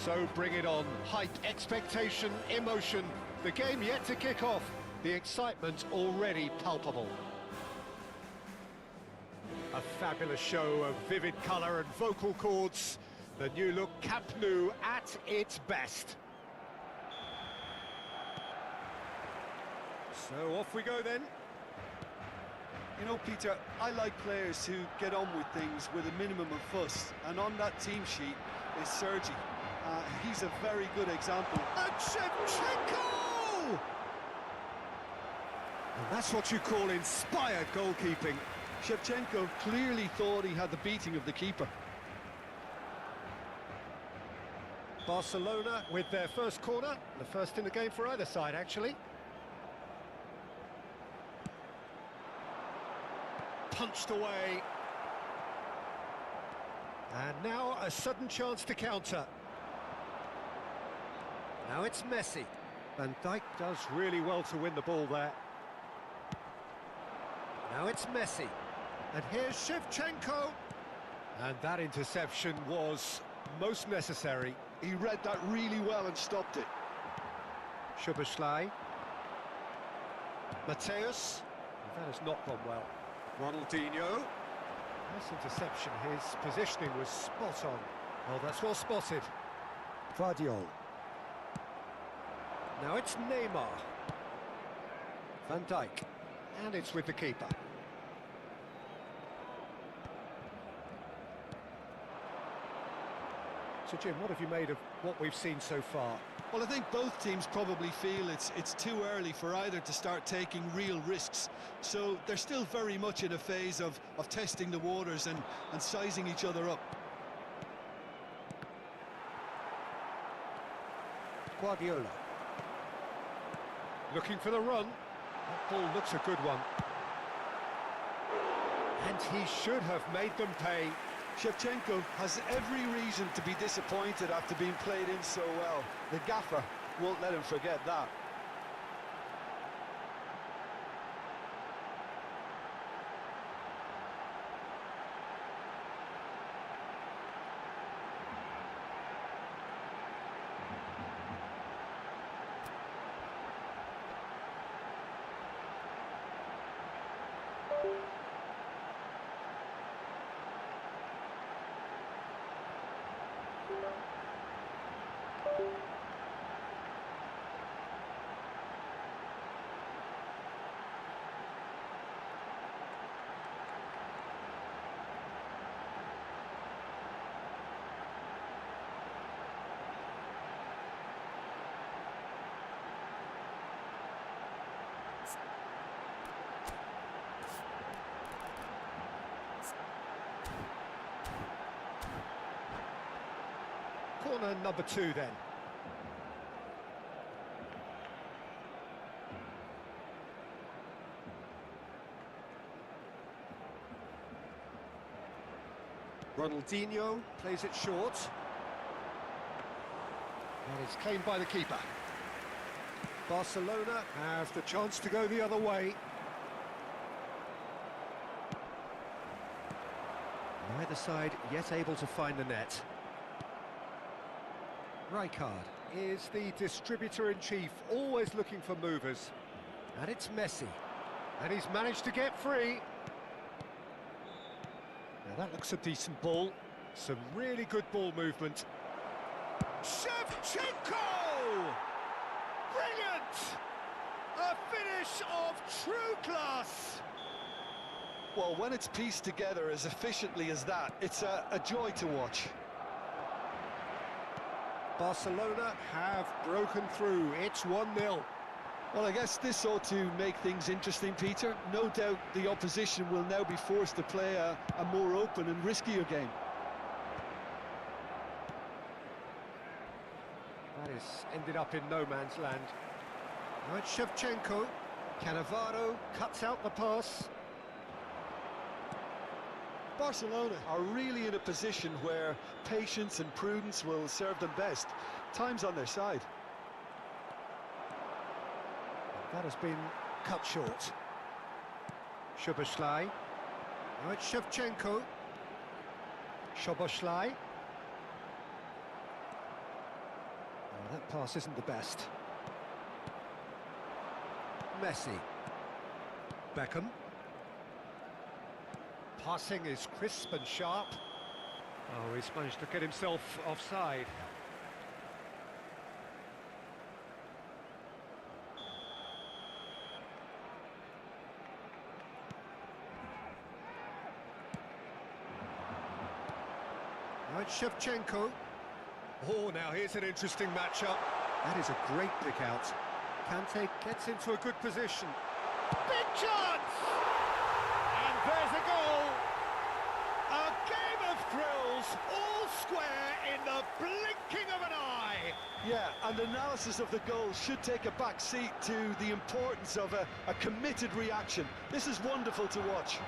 So bring it on. Hype, expectation, emotion. The game yet to kick off. The excitement already palpable. A fabulous show of vivid colour and vocal cords. The new look Camp Nou at its best. So off we go then. You know, Peter, I like players who get on with things with a minimum of fuss, and on that team sheet is Sergi. He's a very good example. And Shevchenko! And that's what you call inspired goalkeeping. Shevchenko clearly thought he had the beating of the keeper. Barcelona with their first corner, the first in the game for either side, actually. Punched away. And now a sudden chance to counter. Now it's Messi. Van Dijk does really well to win the ball there. Now it's Messi. And here's Shevchenko. And that interception was most necessary. He read that really well and stopped it. Szoboszlai. Mateus. That has not gone well. Ronaldinho. Nice interception. His positioning was spot on. Oh, that's well spotted. Vardiol. Now it's Neymar. Van Dijk. And it's with the keeper. So, Jim, what have you made of what we've seen so far? Well, I think both teams probably feel it's too early for either to start taking real risks. So they're still very much in a phase of testing the waters and sizing each other up. Guardiola. Looking for the run. That ball looks a good one. And he should have made them pay. Shevchenko has every reason to be disappointed after being played in so well. The gaffer won't let him forget that. Corner number 2 then. Ronaldinho plays it short. And it's claimed by the keeper. Barcelona have the chance to go the other way. Neither side yet able to find the net. Rijkaard is the distributor-in-chief, always looking for movers. And it's Messi. And he's managed to get free. Now that looks a decent ball. Some really good ball movement. Shevchenko! Brilliant! A finish of true class! Well, when it's pieced together as efficiently as that, it's a joy to watch. Barcelona have broken through. It's 1-0. Well, I guess this ought to make things interesting, Peter. No doubt the opposition will now be forced to play a more open and riskier game. That has ended up in no man's land. Now it's Shevchenko. Cannavaro cuts out the pass. Barcelona are really in a position where patience and prudence will serve them best. Time's on their side. That has been cut short. Szoboszlai. Now it's Shevchenko. Szoboszlai. Oh, that pass isn't the best. Messi. Beckham. Passing is crisp and sharp. Oh, he's managed to get himself offside. Now it's Shevchenko. Oh, now here's an interesting matchup. That is a great pick out. Kante gets into a good position. Big chance! And there's a goal! A game of thrills, all square in the blinking of an eye! Yeah, and analysis of the goal should take a back seat to the importance of a committed reaction. This is wonderful to watch.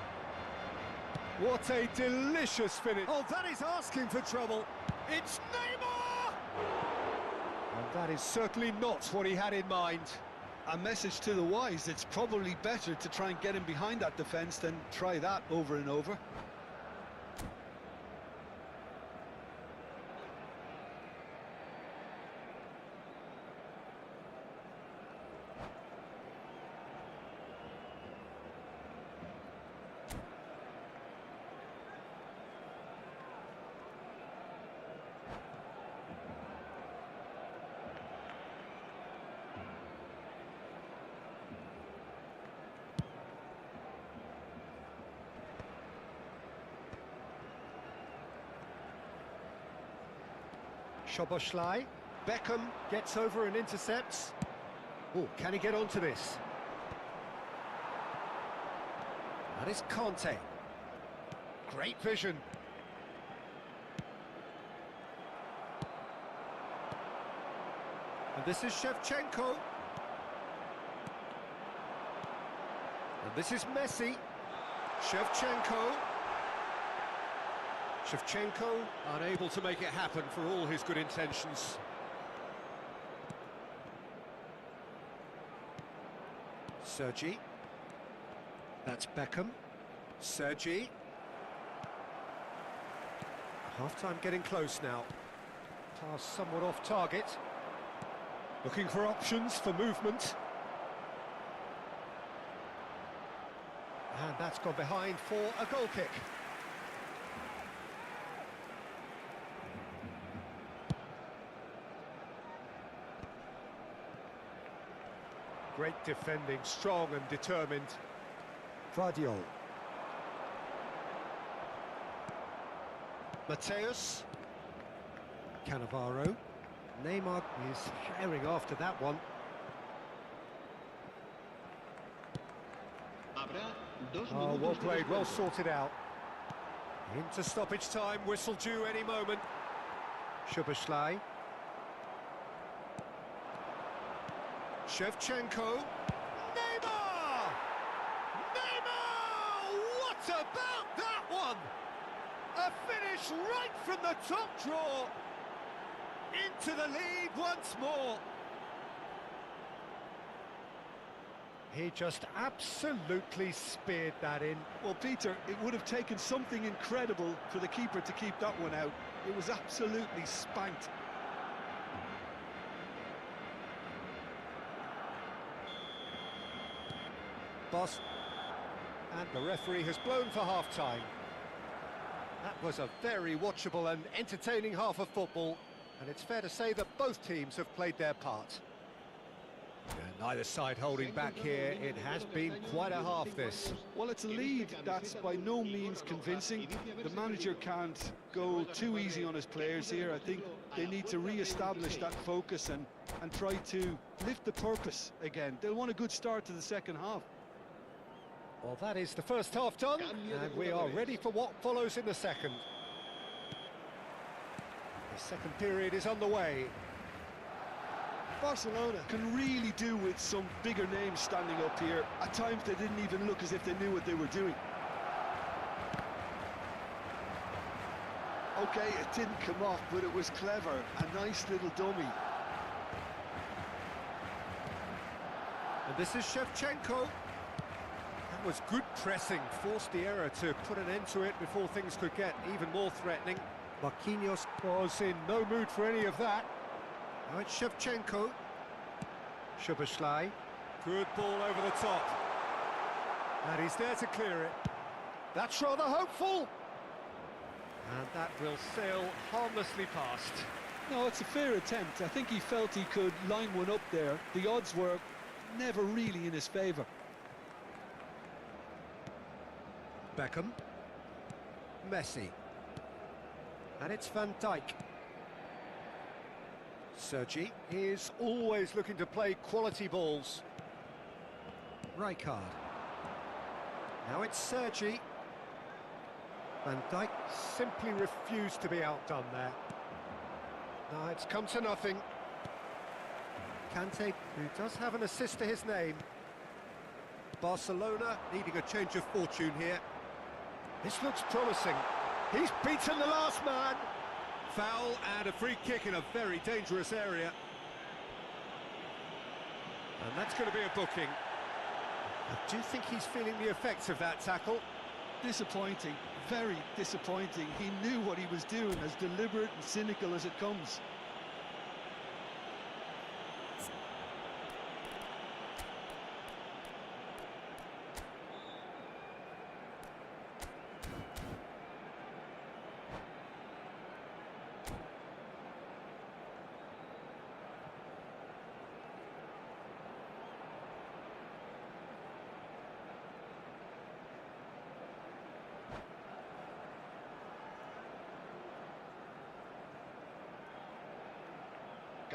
What a delicious finish! Oh, that is asking for trouble! It's Neymar! And that is certainly not what he had in mind. A message to the wise, it's probably better to try and get him behind that defence than try that over and over. Szoboszlai. Beckham gets over and intercepts. Oh, can he get onto this? That is Conte. Great vision. And this is Shevchenko. And this is Messi. Shevchenko. Shevchenko unable to make it happen for all his good intentions. Sergi. That's Beckham. Sergi. Half-time getting close now. Pass somewhat off target. Looking for options for movement. And that's gone behind for a goal kick. Great defending, strong and determined. Vardiol. Mateus. Cannavaro. Neymar is sharing after that one. Oh, well played, well sorted out. Into stoppage time, whistle due any moment. Szoboszlai. Shevchenko. Neymar! Neymar! What about that one? A finish right from the top draw. Into the lead once more. He just absolutely speared that in. Well, Peter, it would have taken something incredible for the keeper to keep that one out. It was absolutely spanked. Boss. And the referee has blown for half-time. That was a very watchable and entertaining half of football, and it's fair to say that both teams have played their part. And neither side holding back here. It has been quite a half, this. Well, it's a lead that's by no means convincing. The manager can't go too easy on his players here. I think they need to re-establish that focus and try to lift the purpose again. They'll want a good start to the second half. Well, that is the first half done, and we are ready for what follows in the second. The second period is underway. Barcelona can really do with some bigger names standing up here. At times they didn't even look as if they knew what they were doing. Okay, it didn't come off, but it was clever. A nice little dummy. And this is Shevchenko. That was good pressing, forced the error to put an end to it before things could get even more threatening. Marquinhos was in no mood for any of that. Now it's Shevchenko. Szoboszlai. Good ball over the top. And he's there to clear it. That's rather hopeful. And that will sail harmlessly past. No, it's a fair attempt. I think he felt he could line one up there. The odds were never really in his favour. Beckham. Messi. And it's Van Dijk. Sergi is always looking to play quality balls. Rijkaard. Now it's Sergi. Van Dijk simply refused to be outdone there. Now it's come to nothing. Kante, who does have an assist to his name. Barcelona needing a change of fortune here. This looks promising. He's beaten the last man. Foul and a free kick in a very dangerous area. And that's going to be a booking. I do think he's feeling the effects of that tackle. Disappointing, very disappointing. He knew what he was doing, as deliberate and cynical as it comes.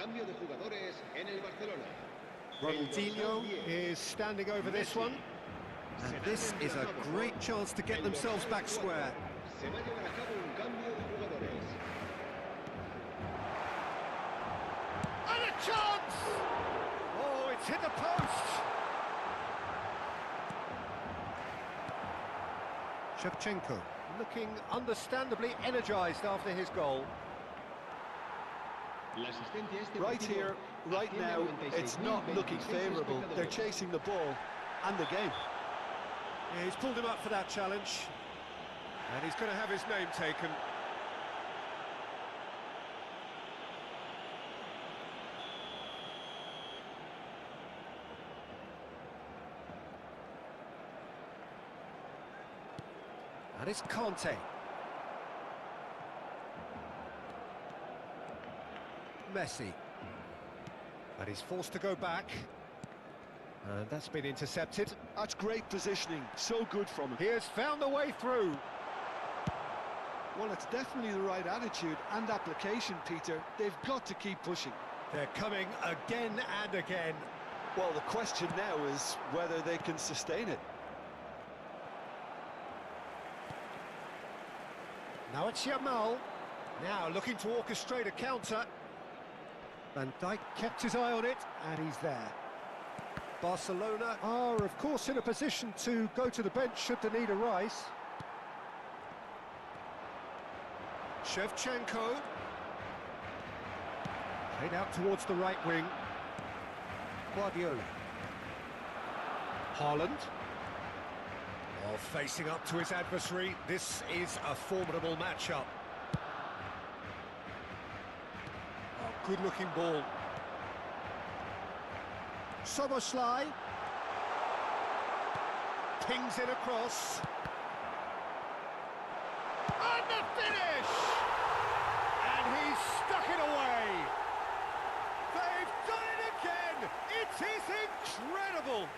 Cambio de jugadores en el Barcelona. Ronaldinho is standing over this one. And this is a great chance to get themselves back square. Se va a llevar a cabo un cambio de jugadores. And a chance! Oh, it's hit the post! Shevchenko looking understandably energised after his goal. Right here, right now, it's not looking favourable. They're chasing the ball and the game. Yeah, he's pulled him up for that challenge. And he's going to have his name taken. And it's Conte. Messi. And he's forced to go back. And that's been intercepted. That's great positioning, so good from him. He has found a way through. Well, it's definitely the right attitude and application, Peter. They've got to keep pushing. They're coming again and again. Well, the question now is whether they can sustain it. Now it's Yamal. Now looking to orchestrate a counter. Van Dijk kept his eye on it, and he's there. Barcelona are, of course, in a position to go to the bench should the need arise. Shevchenko. Played out towards the right wing. Guardiola. Haaland. Oh, facing up to his adversary. This is a formidable matchup. Oh, good-looking ball. Soboslai. Pings it across. And the finish! And he's stuck it away. They've done it again! It is incredible!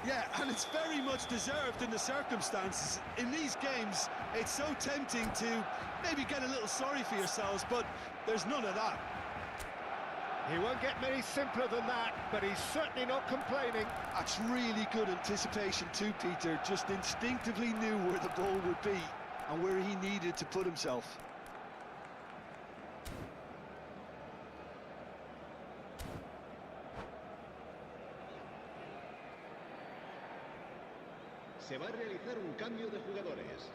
Yeah, and it's very much deserved in the circumstances. In these games, it's so tempting to maybe get a little sorry for yourselves, but there's none of that. He won't get many simpler than that, but he's certainly not complaining. That's really good anticipation too, Peter. Just instinctively knew where the ball would be and where he needed to put himself. Se va a realizar un cambio de jugadores.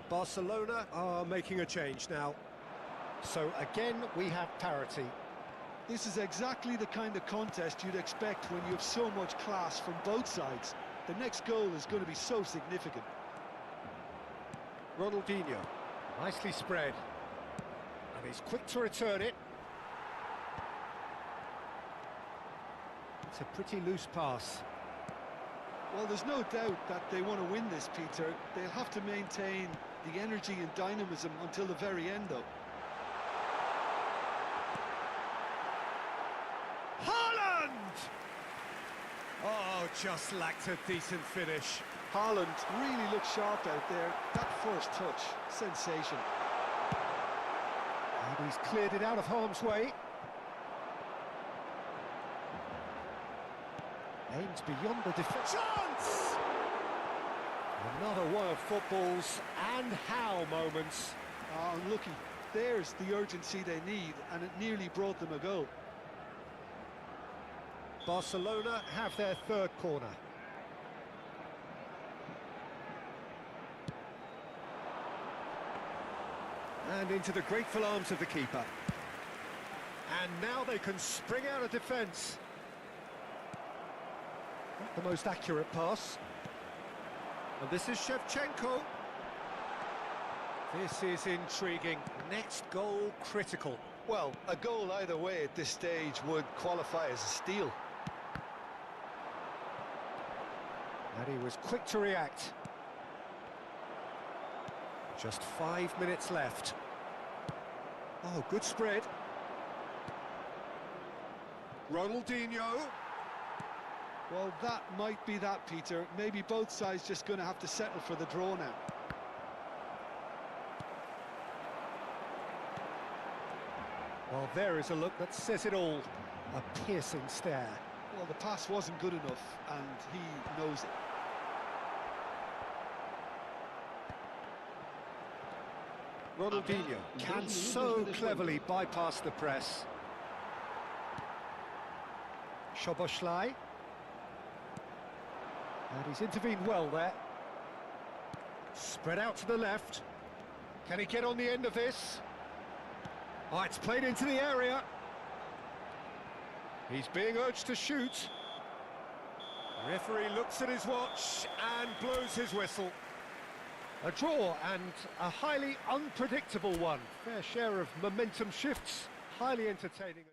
Barcelona are making a change now. So again, we have parity. This is exactly the kind of contest you'd expect when you have so much class from both sides. The next goal is going to be so significant. Ronaldinho, nicely spread. And he's quick to return it. It's a pretty loose pass. Well, there's no doubt that they want to win this, Peter. They'll have to maintain the energy and dynamism until the very end, though. Haaland! Oh, just lacked a decent finish. Haaland really looked sharp out there. That first touch, sensation. And he's cleared it out of harm's way. Aims beyond the defence. Chance! Another one of football's and how moments. Oh, unlucky. There's the urgency they need, and it nearly brought them a goal. Barcelona have their third corner. And into the grateful arms of the keeper. And now they can spring out of defence. Not the most accurate pass. And this is Shevchenko. This is intriguing. Next goal critical. Well, a goal either way at this stage would qualify as a steal. And he was quick to react. Just 5 minutes left. Oh, good spread. Ronaldinho. Well, that might be that, Peter. Maybe both sides just going to have to settle for the draw now. Well, there is a look that says it all. A piercing stare. Well, the pass wasn't good enough, and he knows it. Ronaldinho can so cleverly bypass the press. Szoboszlai. And he's intervened well there. Spread out to the left. Can he get on the end of this? Oh, it's played into the area. He's being urged to shoot. Referee looks at his watch and blows his whistle. A draw, and a highly unpredictable one. Fair share of momentum shifts, highly entertaining.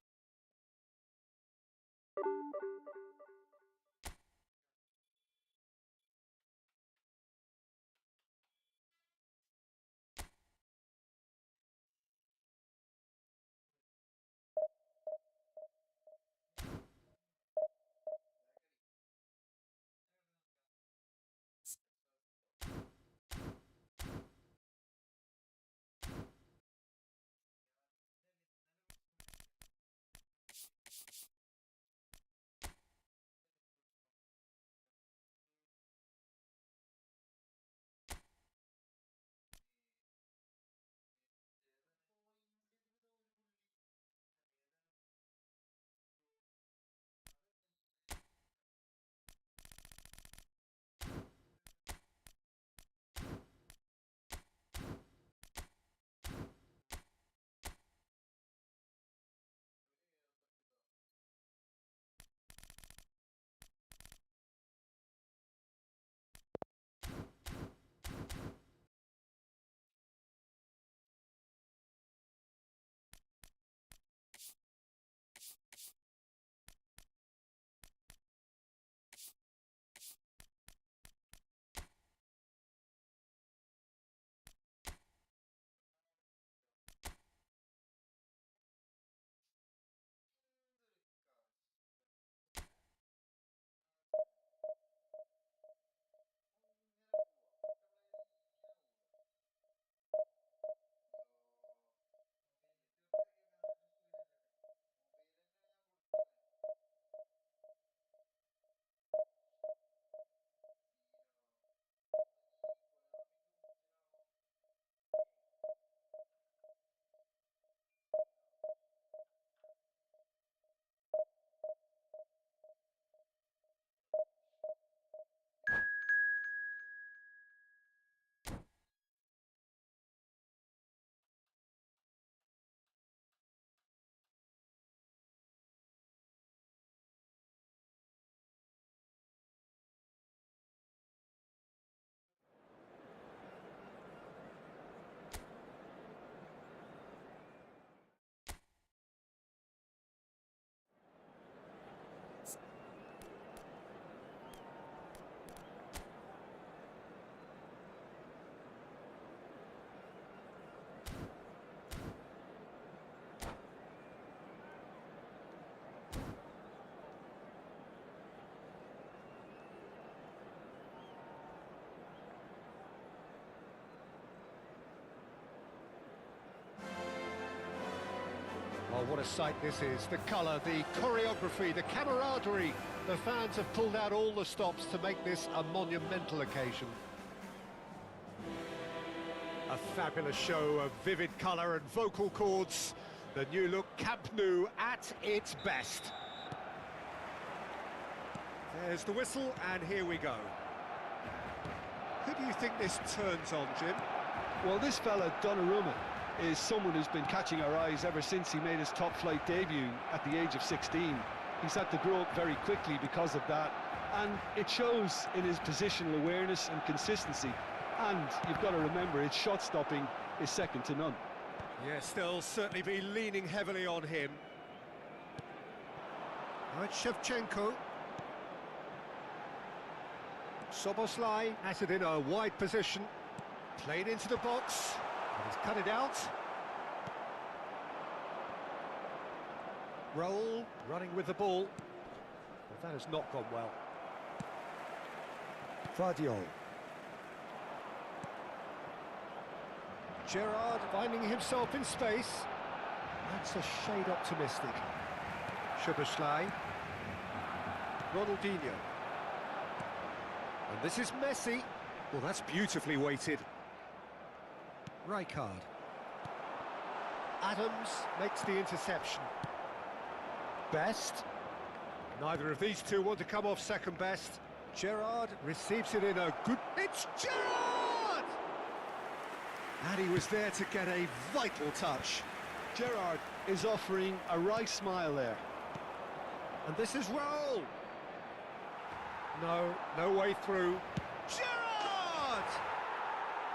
Oh, what a sight this is. The colour, the choreography, the camaraderie. The fans have pulled out all the stops to make this a monumental occasion. A fabulous show of vivid colour and vocal cords. The new look Camp Nou at its best. There's the whistle, and here we go. Who do you think this turns on, Jim? Well, this fella, Donnarumma, is someone who's been catching our eyes ever since he made his top-flight debut at the age of 16. He's had to grow up very quickly because of that, and it shows in his positional awareness and consistency. And you've got to remember, his shot-stopping is second to none. Yes, they'll certainly be leaning heavily on him. Now it's Shevchenko. Szoboszlai has it in a wide position. Played into the box. And he's cut it out. Raul running with the ball. But that has not gone well. Vardiol. Gerrard finding himself in space. That's a shade optimistic. Szoboszlai. Ronaldinho. And this is Messi. Well, that's beautifully weighted. Rijkaard. Adams makes the interception. Best. Neither of these two want to come off second best. Gerrard receives it in a good... It's Gerrard! And he was there to get a vital touch. Gerrard is offering a wry smile there. And this is Raul. No way through. Gerrard!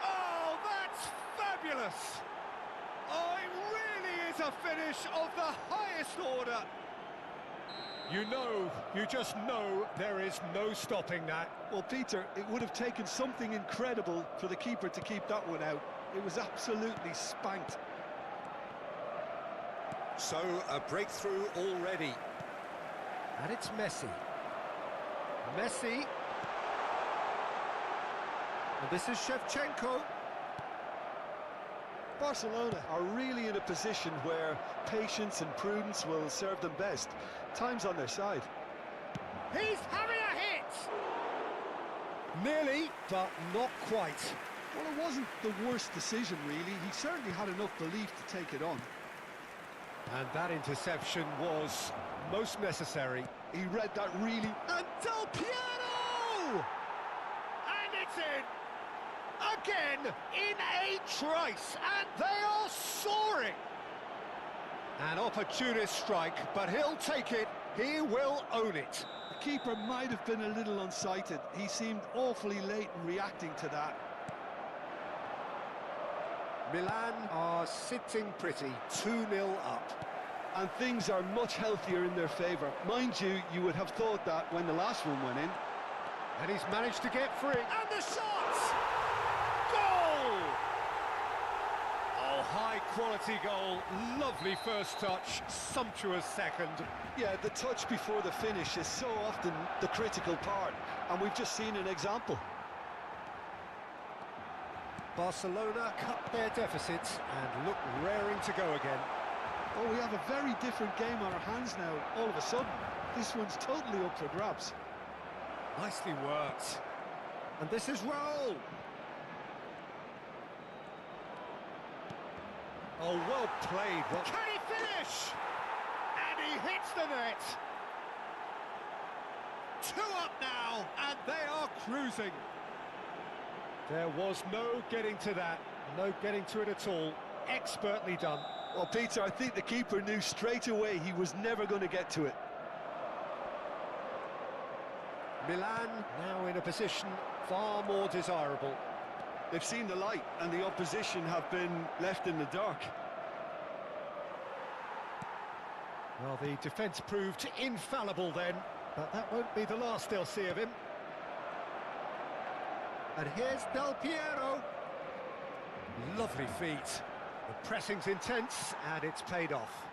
Oh, that's fabulous! Oh, it really is a finish of the highest order. You just know there is no stopping that. Well, Peter, it would have taken something incredible for the keeper to keep that one out. It was absolutely spanked. So, a breakthrough already. And it's Messi. Messi. And this is Shevchenko. Barcelona are really in a position where patience and prudence will serve them best. Time's on their side. He's having a hit! Nearly, but not quite. Well, it wasn't the worst decision, really. He certainly had enough belief to take it on. And that interception was most necessary. He read that really... And Del Piero! And it's in! Again, in a trice, and they are soaring! An opportunist strike, but he'll take it. He will own it. The keeper might have been a little unsighted. He seemed awfully late in reacting to that. Milan are sitting pretty, 2-0 up. And things are much healthier in their favour. Mind you, you would have thought that when the last one went in. And he's managed to get free. And the shot! Goal! Oh, high-quality goal. Lovely first touch, sumptuous second. Yeah, the touch before the finish is so often the critical part. And we've just seen an example. Barcelona cut their deficits and look raring to go again. Oh, we have a very different game on our hands now, all of a sudden. This one's totally up for grabs. Nicely worked. And this is Raul. Oh, well played. Well, can he finish? And he hits the net. 2 up now, and they are cruising. There was no getting to that, no getting to it at all. Expertly done. Well, Peter, I think the keeper knew straight away he was never going to get to it. Milan now in a position far more desirable. They've seen the light, and the opposition have been left in the dark. Well, the defence proved infallible then, but that won't be the last they'll see of him. And here's Del Piero. Lovely feet. The pressing's intense, and it's paid off.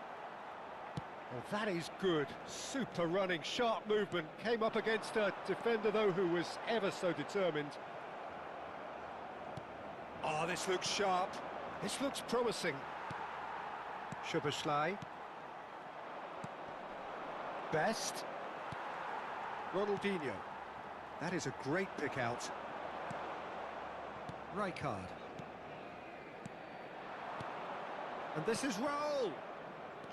Well, that is good. Super running, sharp movement. Came up against a defender, though, who was ever so determined. Oh, this looks sharp. This looks promising. Szoboszlai. Best. Ronaldinho. That is a great pick out. Rijkaard. And this is Raul.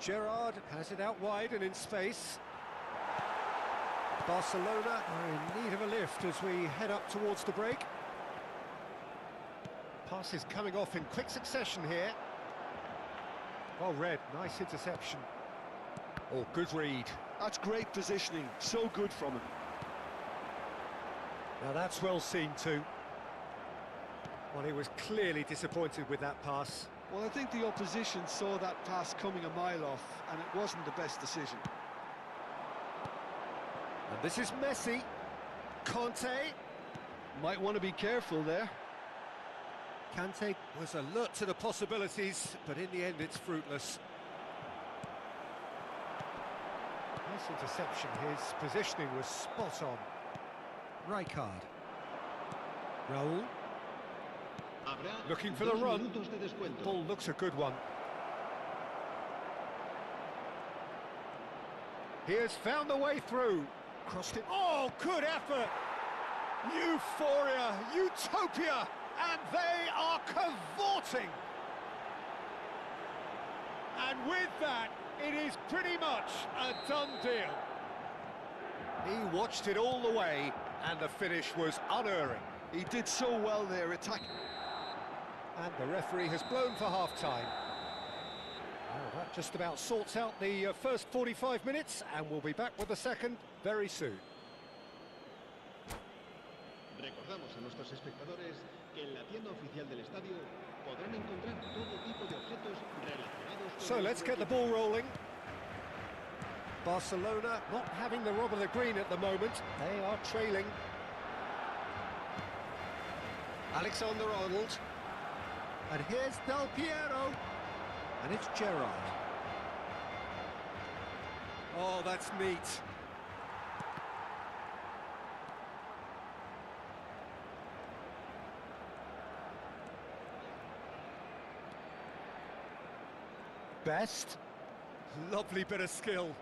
Gerrard has it out wide and in space. Barcelona are in need of a lift as we head up towards the break. Passes coming off in quick succession here. Well read, nice interception. Oh, good read. That's great positioning, so good from him. Now that's well seen too. Well, he was clearly disappointed with that pass. Well, I think the opposition saw that pass coming a mile off, and it wasn't the best decision. And this is Messi. Kante. Might want to be careful there. Kante was alert to the possibilities, but in the end it's fruitless. Nice interception. His positioning was spot on. Rijkaard. Raul. Looking for the run. Ball looks a good one. He has found the way through. Crossed it. Oh, good effort! Euphoria, utopia, and they are cavorting. And with that, it is pretty much a done deal. He watched it all the way, and the finish was unerring. He did so well there, attack. And the referee has blown for half-time. Well, that just about sorts out the first 45 minutes, and we'll be back with the second very soon. Recordamos a nuestros espectadores que en la tienda oficial del estadio podrán encontrar todo tipo de objetos relacionados con So let's get the ball rolling. Barcelona not having the rob of the green at the moment. They are trailing. Alexander-Arnold. And here's Del Piero. And it's Gerrard. Oh, that's neat. Best. Lovely bit of skill.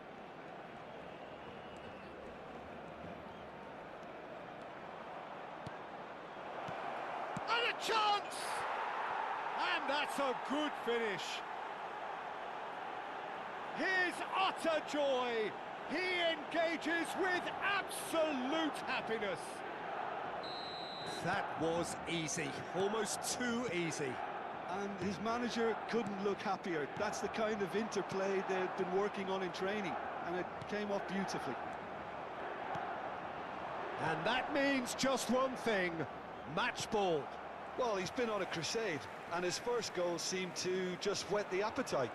And a chance! And that's a good finish. His utter joy. He engages with absolute happiness. That was easy, almost too easy. And his manager couldn't look happier. That's the kind of interplay they've been working on in training, and it came off beautifully. And that means just one thing, match ball. Well, he's been on a crusade, and his first goal seemed to just whet the appetite.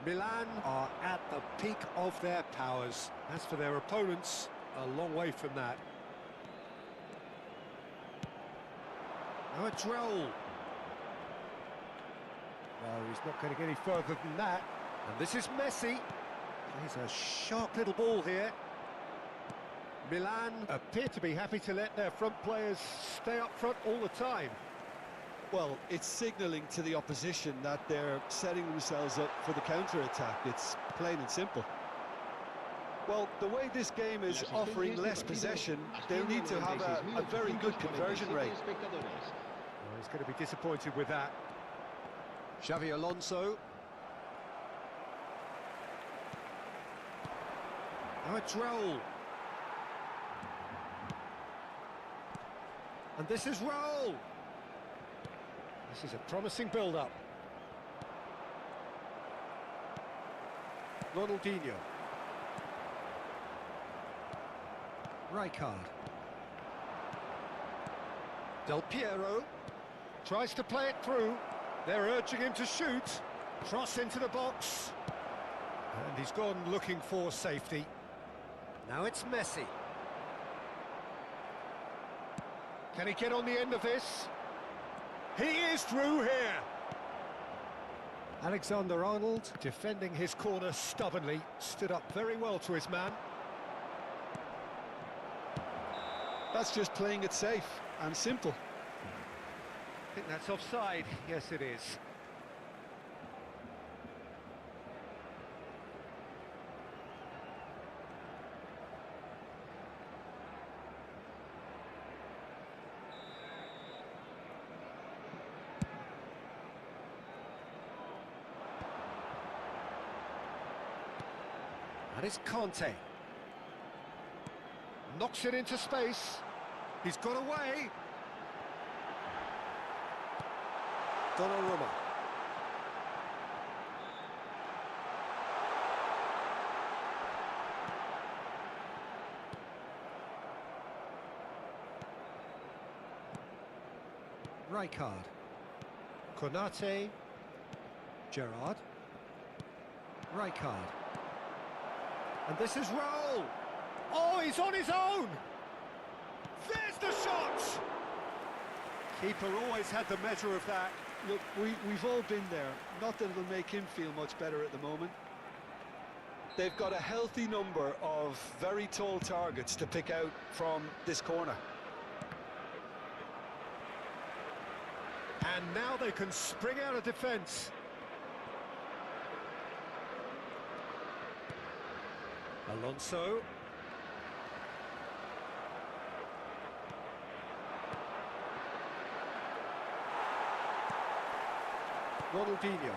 Milan are at the peak of their powers. As for their opponents, a long way from that. Now it's Raul. No, he's not going to get any further than that. And this is Messi. He's a sharp little ball here. Milan appear to be happy to let their front players stay up front all the time. Well, it's signalling to the opposition that they're setting themselves up for the counter-attack. It's plain and simple. Well, the way this game is offering less possession, they'll need to have a very good conversion rate. Well, he's going to be disappointed with that. Xavi Alonso. Now it's Raul. And this is Raul. This is a promising build-up. Ronaldinho. Rijkaard. Del Piero tries to play it through. They're urging him to shoot. Cross into the box. And he's gone looking for safety. Now it's Messi. Can he get on the end of this? He is through here. Alexander-Arnold defending his corner stubbornly. Stood up very well to his man. That's just playing it safe and simple. I think that's offside. Yes, it is. And it's Conte. Knocks it into space. He's got away. Donnarumma. Rijkaard. Konate. Gerrard. Rijkaard. And this is Raul. Oh, he's on his own. There's the shot. Keeper always had the measure of that. Look, we've all been there. Not that it'll make him feel much better at the moment. They've got a healthy number of very tall targets to pick out from this corner. And now they can spring out of defence. Alonso. Ronaldinho.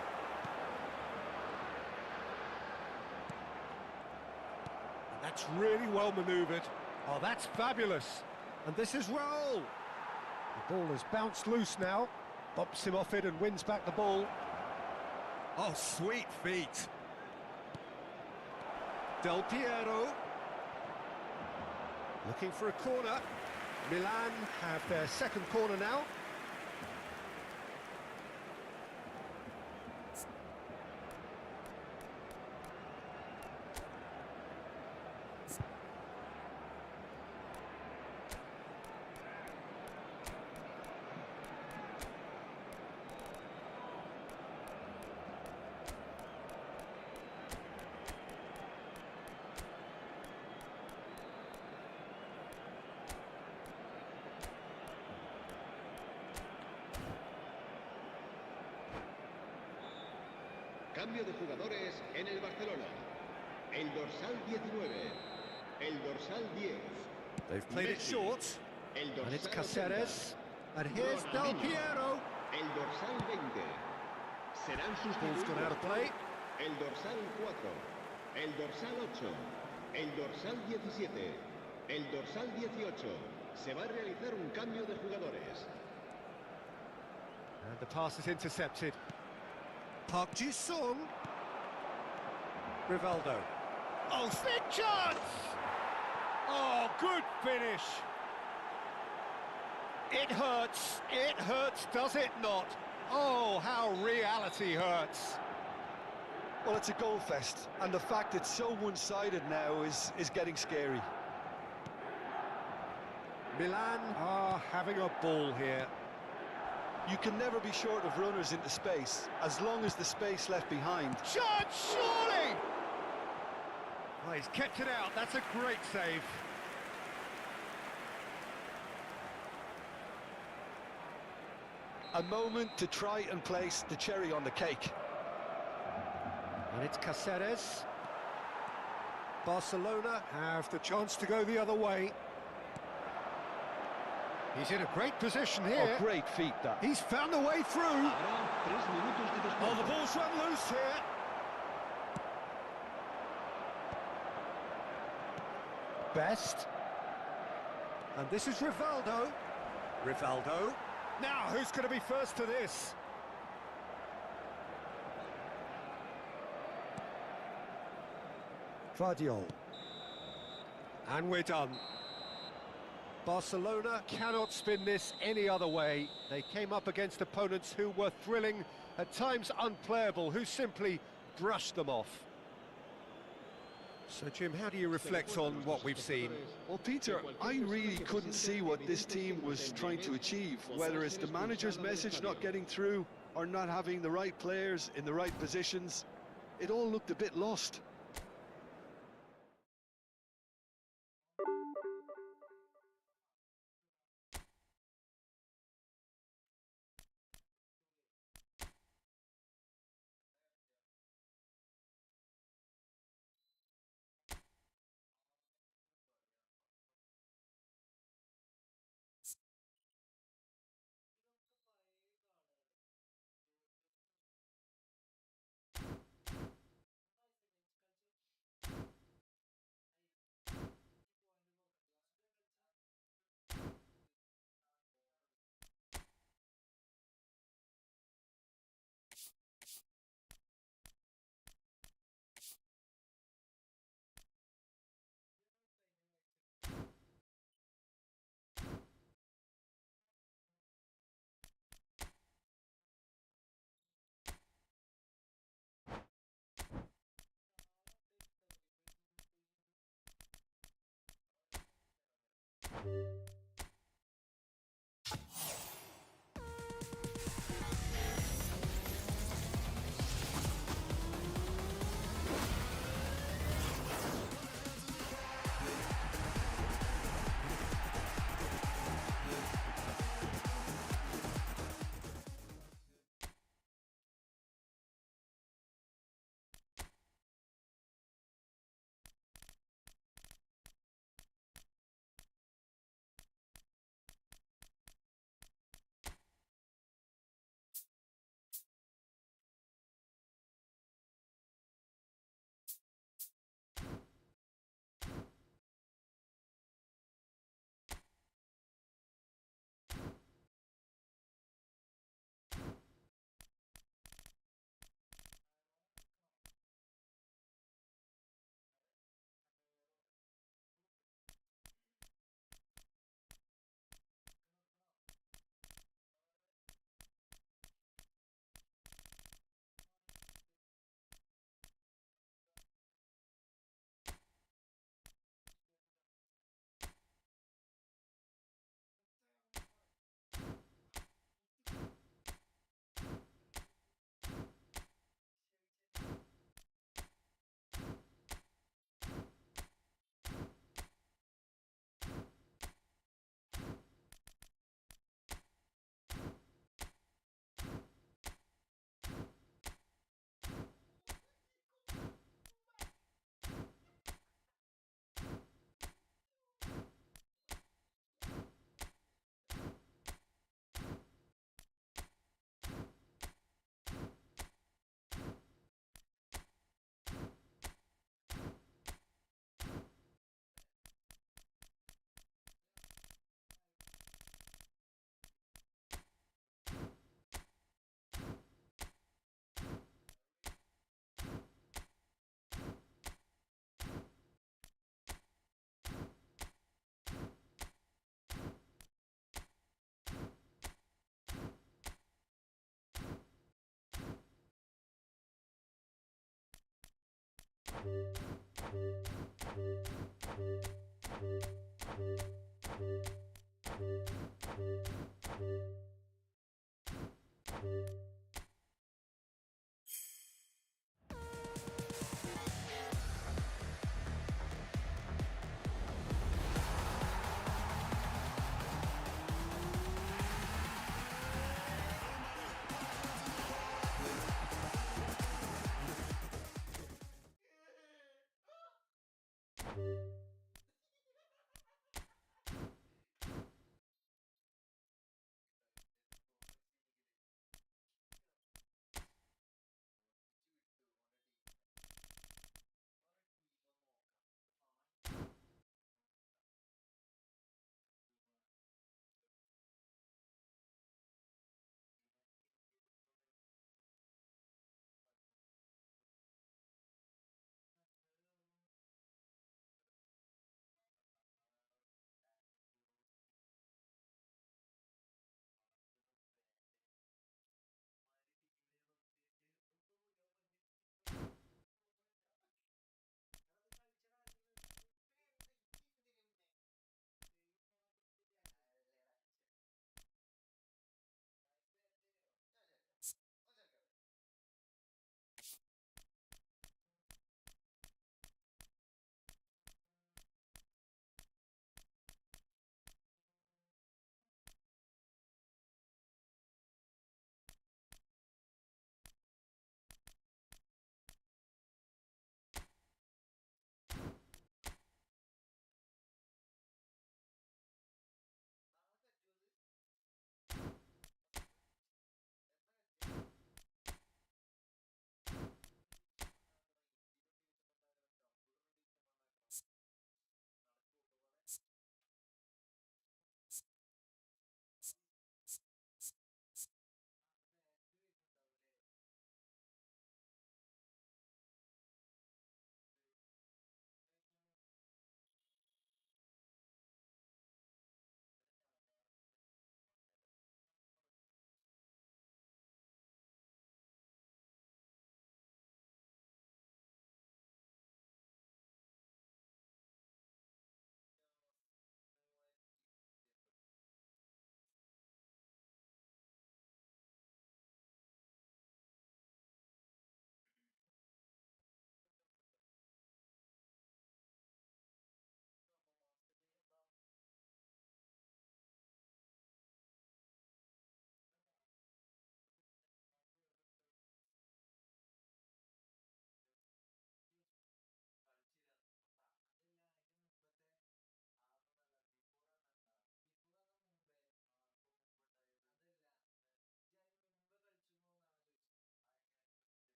And that's really well manoeuvred. Oh, that's fabulous. And this is Raul. The ball has bounced loose now. Bumps him off it and wins back the ball. Oh, sweet feet. Del Piero. Looking for a corner. Milan have their second corner now. Cambio de jugadores en el Barcelona. El dorsal 19. El dorsal 10. They've played it Messi. short. El dorsal And it's 80. Caceres. And here's Del Ronaldinho. Piero. El dorsal 20. Serán Ball's sustituidos. gone out of play. El dorsal 4. El dorsal 8. El dorsal 17. El dorsal 18. Se va a realizar un cambio de jugadores. And the pass is intercepted. Park Ji-sung. Rivaldo. Oh, big chance! Oh, good finish. It hurts, does it not? Oh, how reality hurts. Well, it's a goal fest, and the fact it's so one-sided now is getting scary. Milan are having a ball here. You can never be short of runners into space, as long as the space left behind. Chance, surely! Oh, he's kept it out, that's a great save. A moment to try and place the cherry on the cake. And it's Caceres. Barcelona have the chance to go the other way. He's in a great position here. Oh, great feat, that. He's found a way through. Habrá 3 minutos de descuento. Oh, the ball's run loose here. Best. And this is Rivaldo. Rivaldo. Now, who's going to be first to this? Guardiol. And we're done. Barcelona cannot spin this any other way. They came up against opponents who were thrilling, at times unplayable, who simply brushed them off. So, Jim, how do you reflect on what we've seen? Well, Peter, I really couldn't see what this team was trying to achieve, whether it's the manager's message not getting through or not having the right players in the right positions. It all looked a bit lost.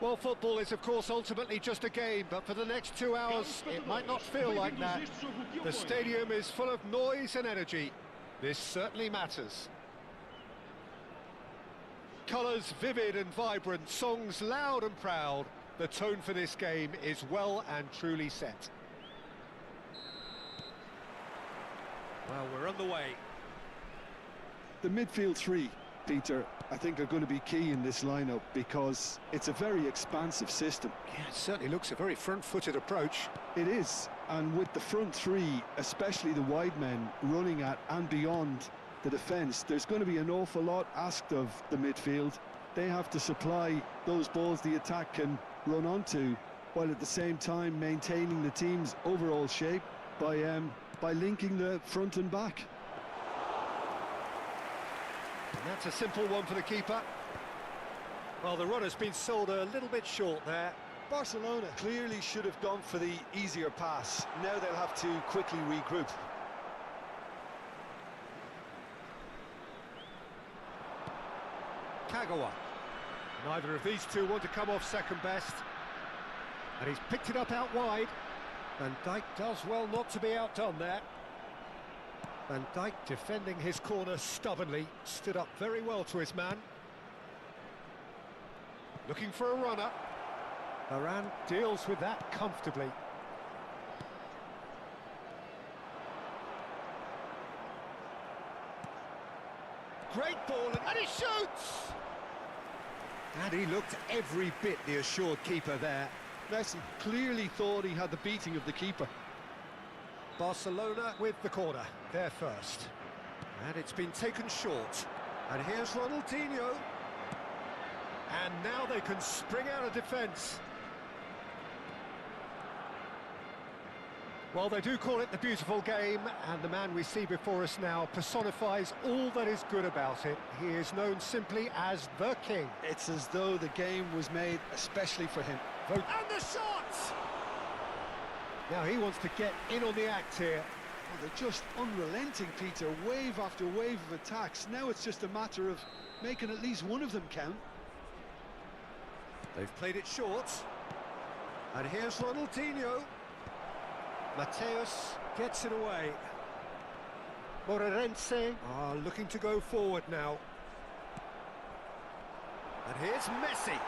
Well, football is, of course, ultimately just a game, but for the next 2 hours, it might not feel like that. The stadium is full of noise and energy. This certainly matters. Colours vivid and vibrant, songs loud and proud. The tone for this game is well and truly set. Well, we're on the way. The midfield three, Peter, I think are going to be key in this lineup because it's a very expansive system. Yeah, it certainly looks a very front-footed approach. It is, and with the front three, especially the wide men, running at and beyond the defence, there's going to be an awful lot asked of the midfield. They have to supply those balls the attack can run onto, while at the same time maintaining the team's overall shape by linking the front and back. And that's a simple one for the keeper. Well, the runner's been sold a little bit short there. Barcelona clearly should have gone for the easier pass. Now they'll have to quickly regroup. Kagawa. Neither of these two want to come off second best. And he's picked it up out wide. Van Dijk does well not to be outdone there. Van Dijk defending his corner stubbornly, stood up very well to his man. Looking for a runner. Varane deals with that comfortably. Great ball, and he shoots! And he looked every bit the assured keeper there. Messi clearly thought he had the beating of the keeper. Barcelona with the corner, they're first. And it's been taken short. And here's Ronaldinho. And now they can spring out of defence. Well, they do call it the beautiful game, and the man we see before us now personifies all that is good about it. He is known simply as the King. It's as though the game was made especially for him. And the shot! Now he wants to get in on the act here. Oh, they're just unrelenting, Peter. Wave after wave of attacks. Now it's just a matter of making at least one of them count. They've played it short. And here's Ronaldinho. Mateus gets it away. Moreirense are looking to go forward now. And here's Messi.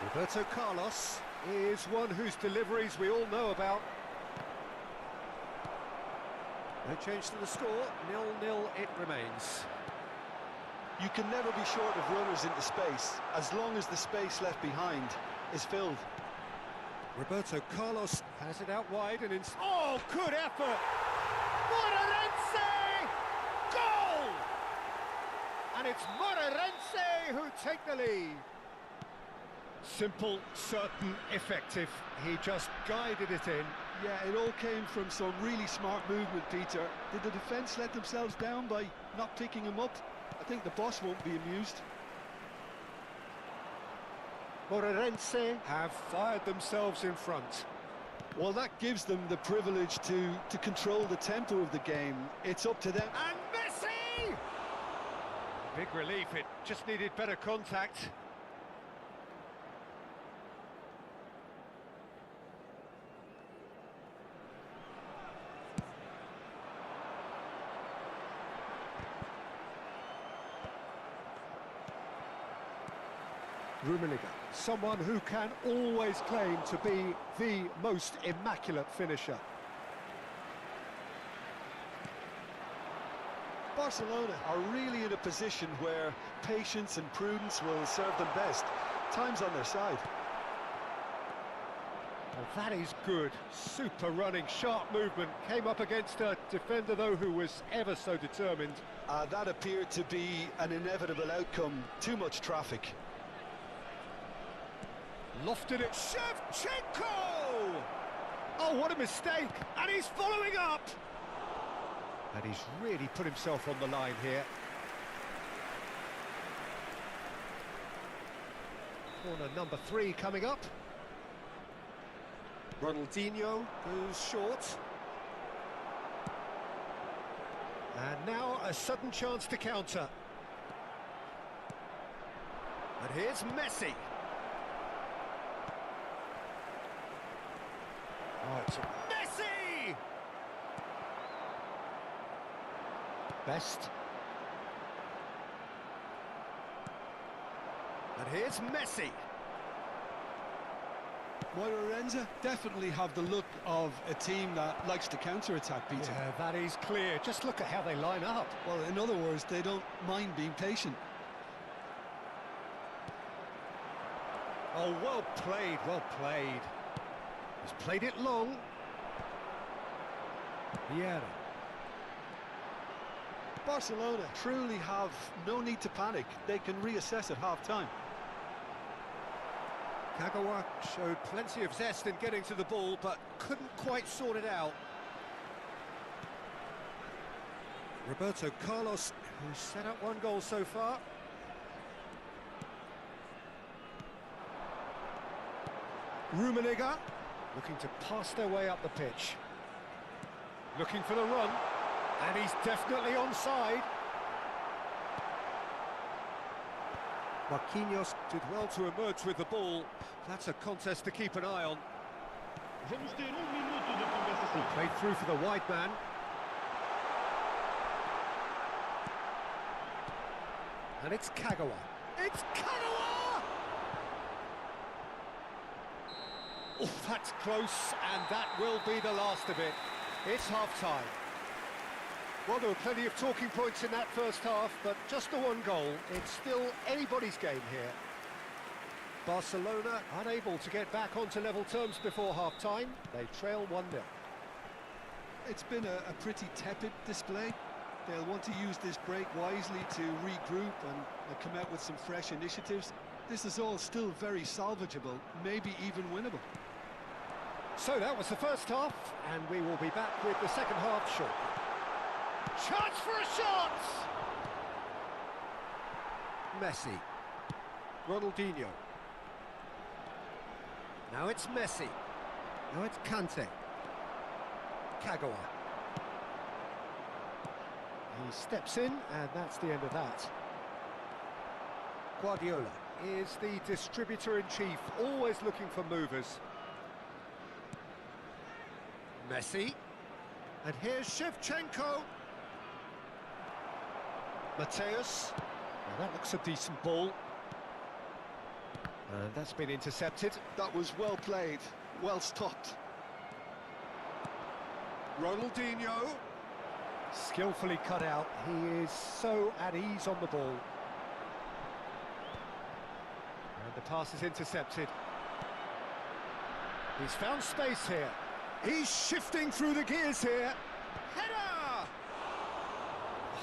Roberto Carlos is one whose deliveries we all know about. No change to the score, 0-0 it remains. You can never be short of runners into space, as long as the space left behind is filled. Roberto Carlos has it out wide and oh, good effort! Moreirense! Goal! And it's Moreirense who take the lead. Simple, certain, effective. He just guided it in. Yeah, it all came from some really smart movement, Peter. Did the defence let themselves down by not picking him up? I think the boss won't be amused. Moreirense have fired themselves in front. Well, that gives them the privilege to control the tempo of the game. It's up to them. And Messi! Big relief, it just needed better contact. Rummenigge, someone who can always claim to be the most immaculate finisher. Barcelona are really in a position where patience and prudence will serve them best. Time's on their side. Well, that is good. Super running, sharp movement. Came up against a defender, though, who was ever so determined. That appeared to be an inevitable outcome. Too much traffic. Lofted it, Shevchenko! Oh, what a mistake! And he's following up! And he's really put himself on the line here. Corner number 3 coming up. Ronaldinho goes short. And now a sudden chance to counter. And here's Messi. Roberto. Messi! Best. And here's Messi. Moira definitely have the look of a team that likes to counter-attack, Peter. Yeah, that is clear. Just look at how they line up. Well, in other words, they don't mind being patient. Oh, well played, well played. He's played it long. Vieira. Barcelona truly have no need to panic. They can reassess at half-time. Kagawa showed plenty of zest in getting to the ball, but couldn't quite sort it out. Roberto Carlos, who's set up one goal so far. Rummenigge, looking to pass their way up the pitch. Looking for the run, and he's definitely onside. Marquinhos did well to emerge with the ball. That's a contest to keep an eye on. Vamos ter minuto de conversação. Played through for the wide man. And it's Kagawa. It's Kagawa! Oh, that's close, and that will be the last of it. It's half-time. Well, there were plenty of talking points in that first half, but just the one goal. It's still anybody's game here. Barcelona unable to get back onto level terms before half-time. They trail 1-0. It's been a pretty tepid display. They'll want to use this break wisely to regroup and come out with some fresh initiatives. This is all still very salvageable, maybe even winnable. So that was the first half, and we will be back with the second half shortly. Chance for a shot! Messi. Ronaldinho. Now it's Messi. Now it's Kante. Kagawa. He steps in, and that's the end of that. Guardiola is the distributor-in-chief, always looking for movers. Messi. And here's Shevchenko. Mateus. Now that looks a decent ball. And that's been intercepted. That was well played, well stopped. Ronaldinho. Skillfully cut out. He is so at ease on the ball. And the pass is intercepted. He's found space here. He's shifting through the gears here. Header!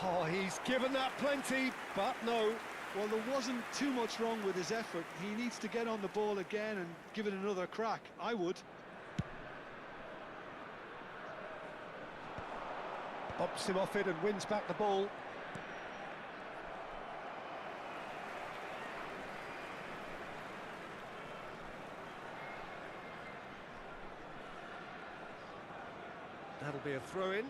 Oh, he's given that plenty, but no. Well, there wasn't too much wrong with his effort. He needs to get on the ball again and give it another crack. I would. Bumps him off it and wins back the ball. That'll be a throw-in.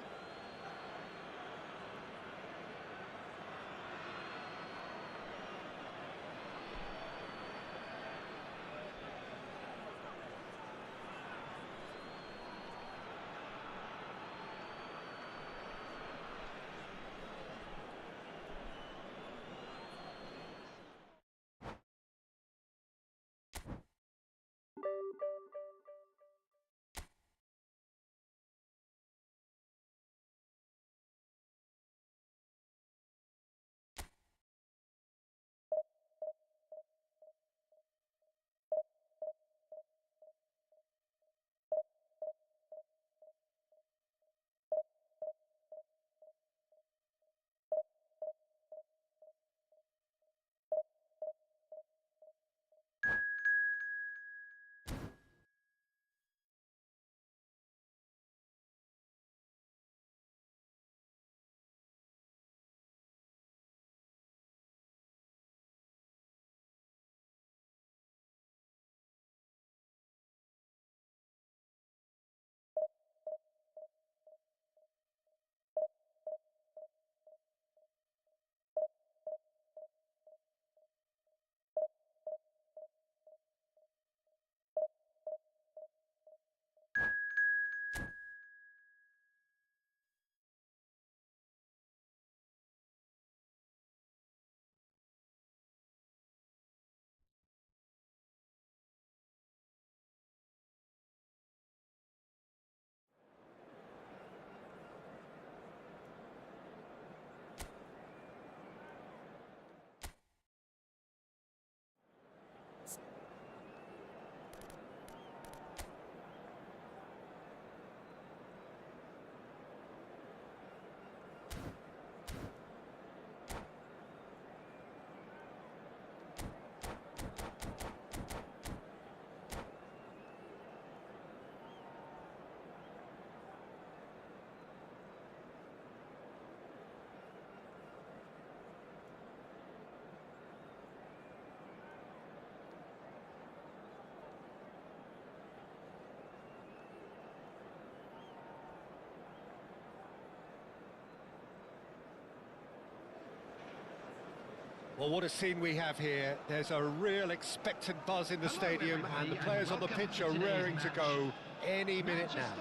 Well, what a scene we have here. There's a real expectant buzz in the stadium, and the players on the pitch are raring to go any minute now.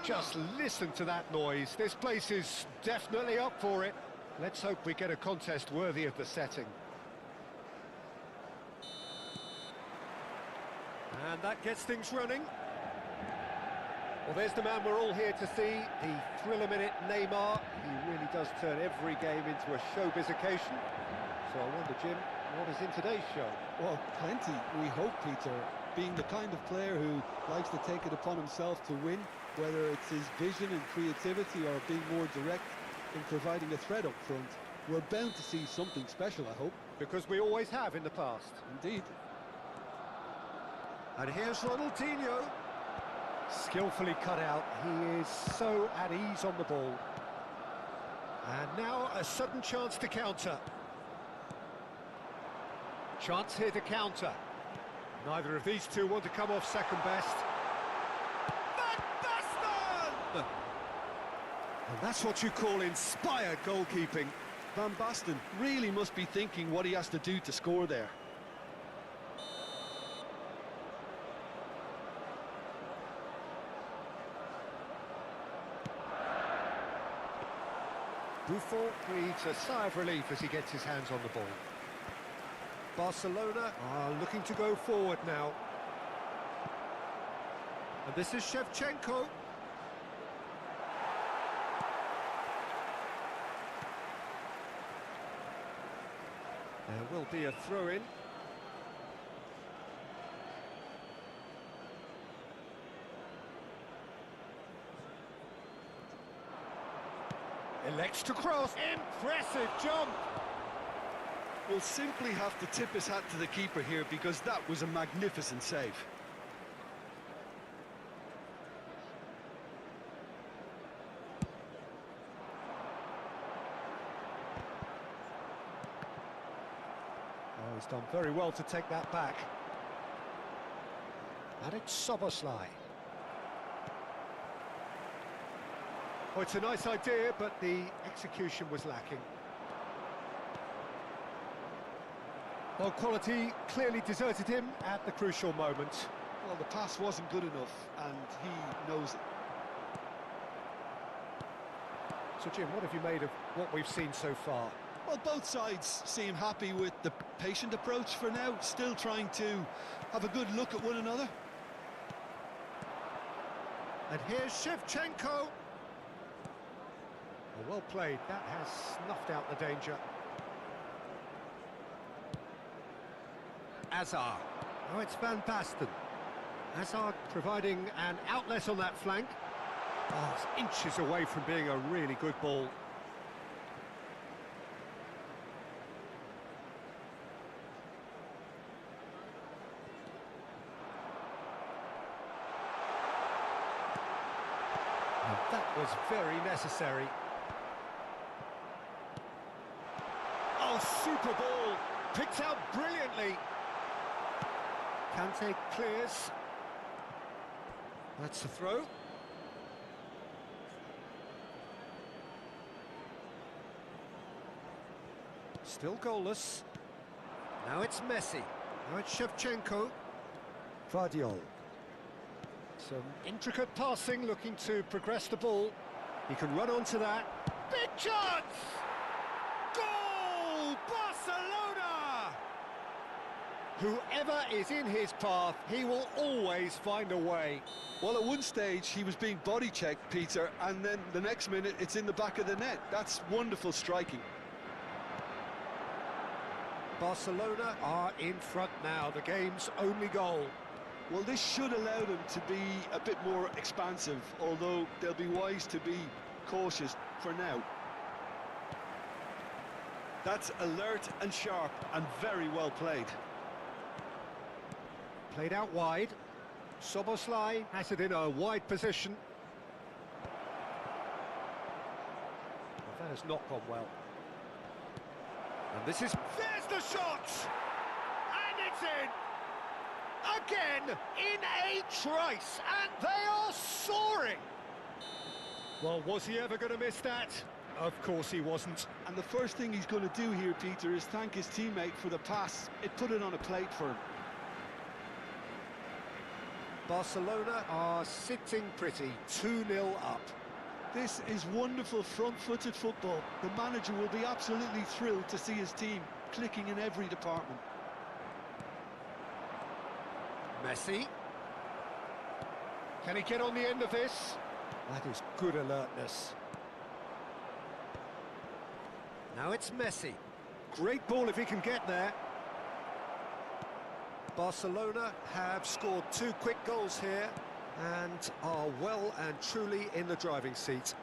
Just listen to that noise. This place is definitely up for it. Let's hope we get a contest worthy of the setting. And that gets things running. Well, there's the man we're all here to see, the thriller-minute Neymar. He really does turn every game into a showbiz occasion. So I wonder, Jim, what is in today's show? Well, plenty, we hope, Peter. Being the kind of player who likes to take it upon himself to win, whether it's his vision and creativity or being more direct in providing a threat up front, we're bound to see something special, I hope. Because we always have in the past. Indeed. And here's Ronaldinho. Skillfully cut out, he is so at ease on the ball. And now a sudden chance to counter. Chance here to counter. Neither of these two want to come off second best. Van Basten! And that's what you call inspired goalkeeping. Van Basten really must be thinking what he has to do to score there. Buffon breathes a sigh of relief as he gets his hands on the ball. Barcelona are looking to go forward now. And this is Shevchenko. There will be a throw-in. Elects to cross. Impressive jump. We'll simply have to tip his hat to the keeper here because that was a magnificent save. Oh, he's done very well to take that back. And it's Szoboszlai. Oh, it's a nice idea, but the execution was lacking. Well, quality clearly deserted him at the crucial moment. Well, the pass wasn't good enough, and he knows it. So, Jim, what have you made of what we've seen so far? Well, both sides seem happy with the patient approach for now, still trying to have a good look at one another. And here's Shevchenko. Well played, that has snuffed out the danger. Hazard. Oh, it's Van Basten. Hazard providing an outlet on that flank. Oh, it's inches away from being a really good ball. And that was very necessary. Oh, super ball! Picked out brilliantly. Kante clears. That's a throw. Still goalless. Now it's Messi. Now it's Shevchenko. Vardiol. Some intricate passing, looking to progress the ball. He can run onto that. Big chance! Goal! Barcelona! Whoever is in his path, he will always find a way. Well, at one stage, he was being body-checked, Peter, and then the next minute, it's in the back of the net. That's wonderful striking. Barcelona are in front now, the game's only goal. Well, this should allow them to be a bit more expansive, although they'll be wise to be cautious for now. That's alert and sharp and very well played. Played out wide. Szoboszlai has it in a wide position. Well, that has not gone well. And this is... There's the shot! And it's in! Again, in a trice, and they are soaring! Well, was he ever going to miss that? Of course he wasn't. And the first thing he's going to do here, Peter, is thank his teammate for the pass. It put it on a plate for him. Barcelona are sitting pretty, 2-0 up. This is wonderful front-footed football. The manager will be absolutely thrilled to see his team clicking in every department. Messi. Can he get on the end of this? That is good alertness. Now it's Messi. Great ball if he can get there. Barcelona have scored 2 quick goals here and are well and truly in the driving seat.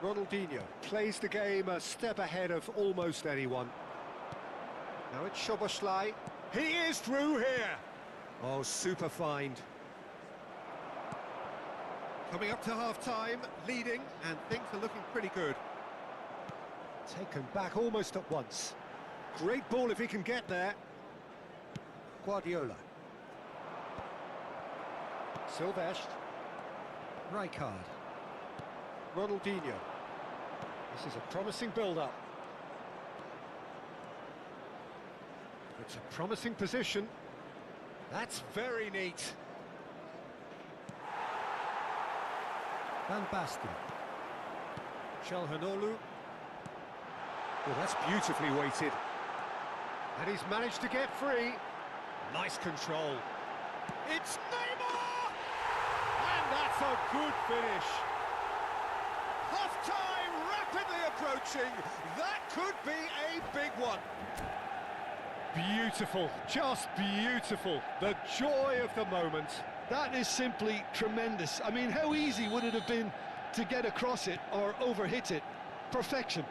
Ronaldinho plays the game a step ahead of almost anyone. Now it's Szoboszlai. He is through here. Oh, super find. Coming up to half-time, leading, and things are looking pretty good. Taken back almost at once. Great ball if he can get there. Guardiola. Silvestre. Rijkaard. Ronaldinho. This is a promising build-up. It's a promising position. That's very neat. Van Basten. Çalhanoğlu. Oh, that's beautifully weighted. And he's managed to get free. Nice control. It's Neymar! And that's a good finish. Half-time rapidly approaching. That could be a big one. Beautiful, just beautiful. The joy of the moment. That is simply tremendous. I mean, how easy would it have been to get across it or overhit it? Perfection.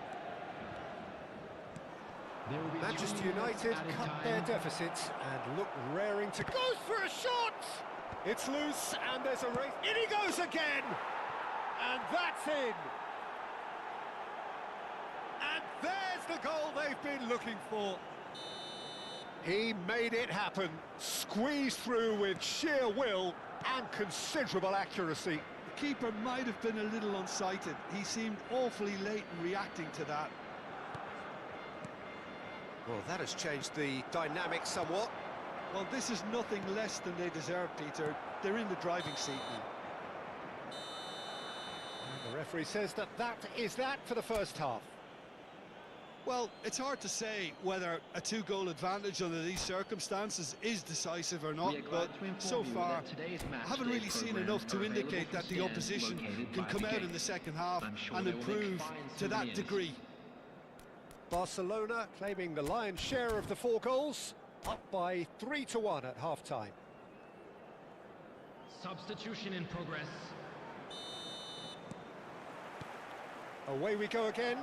Manchester United cut their deficit and look raring to... Goes for a shot! It's loose and there's a race. In he goes again! And that's in! And there's the goal they've been looking for. He made it happen, squeezed through with sheer will and considerable accuracy. The keeper might have been a little unsighted. He seemed awfully late in reacting to that. Well, that has changed the dynamic somewhat. Well, this is nothing less than they deserve, Peter. They're in the driving seat now. And the referee says that is that for the first half. Well, it's hard to say whether a 2-goal advantage under these circumstances is decisive or not, but so far I haven't really seen enough to indicate that the opposition can come out in the second half and improve to that degree. Barcelona claiming the lion's share of the 4 goals, up by 3-1 at half-time. Substitution in progress. Away we go again.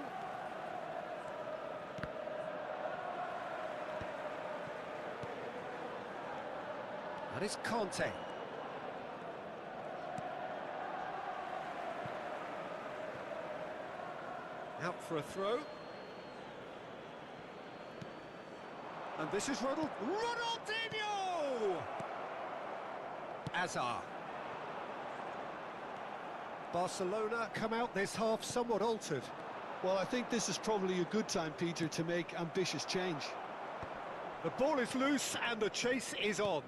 That is Conte. Out for a throw. And this is Ronaldinho! Azar. Barcelona come out this half somewhat altered. Well, I think this is probably a good time, Peter, to make ambitious change. The ball is loose and the chase is on.